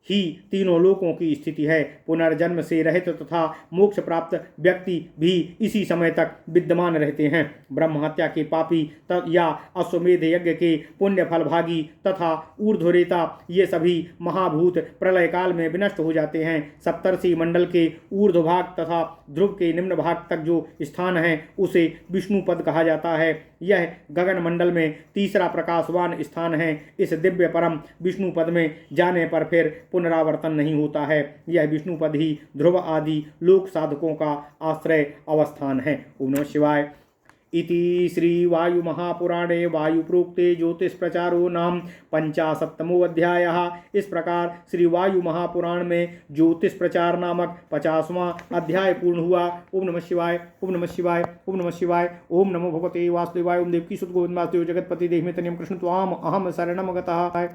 ही तीनों लोकों की स्थिति है। पुनर्जन्म से रहित तथा मोक्ष प्राप्त व्यक्ति भी इसी समय तक विद्यमान रहते हैं। ब्रह्महत्या के पापी या अश्वमेध यज्ञ के पुण्य फल भागी तथा ऊर्ध्वरेता ये सभी महाभूत प्रलय काल में विनष्ट हो जाते हैं। सप्तर्षि मंडल के ऊर्ध्व भाग तथा ध्रुव के निम्न भाग तक जो स्थान है उसे विष्णु पद कहा जाता है। यह गगन मंडल में तीसरा प्रकाशवान स्थान है। इस दिव्य परम विष्णु पद में जाने पर फिर पुनरावर्तन नहीं होता है। यह विष्णु पद ही ध्रुव आदि लोक साधकों का आश्रय अवस्थान है। ओम नमः शिवाय। इति श्री वायु महापुराणे वायु प्रोक्ते ज्योतिष प्रचारो नाम 55वां अध्यायः। इस प्रकार श्री वायु महापुराण में ज्योतिष प्रचार नामक 50वां अध्याय पूर्ण हुआ। ओम नमः शिवाय, ओम नमः शिवाय, ओम नमः शिवाय। ओम नमो भगवते वासुदेवाय। ओम देवकी सुत गोविंद वासुदेव जगतपति देहि में तनियम कृष्ण त्वाम अहम शरणम गतः।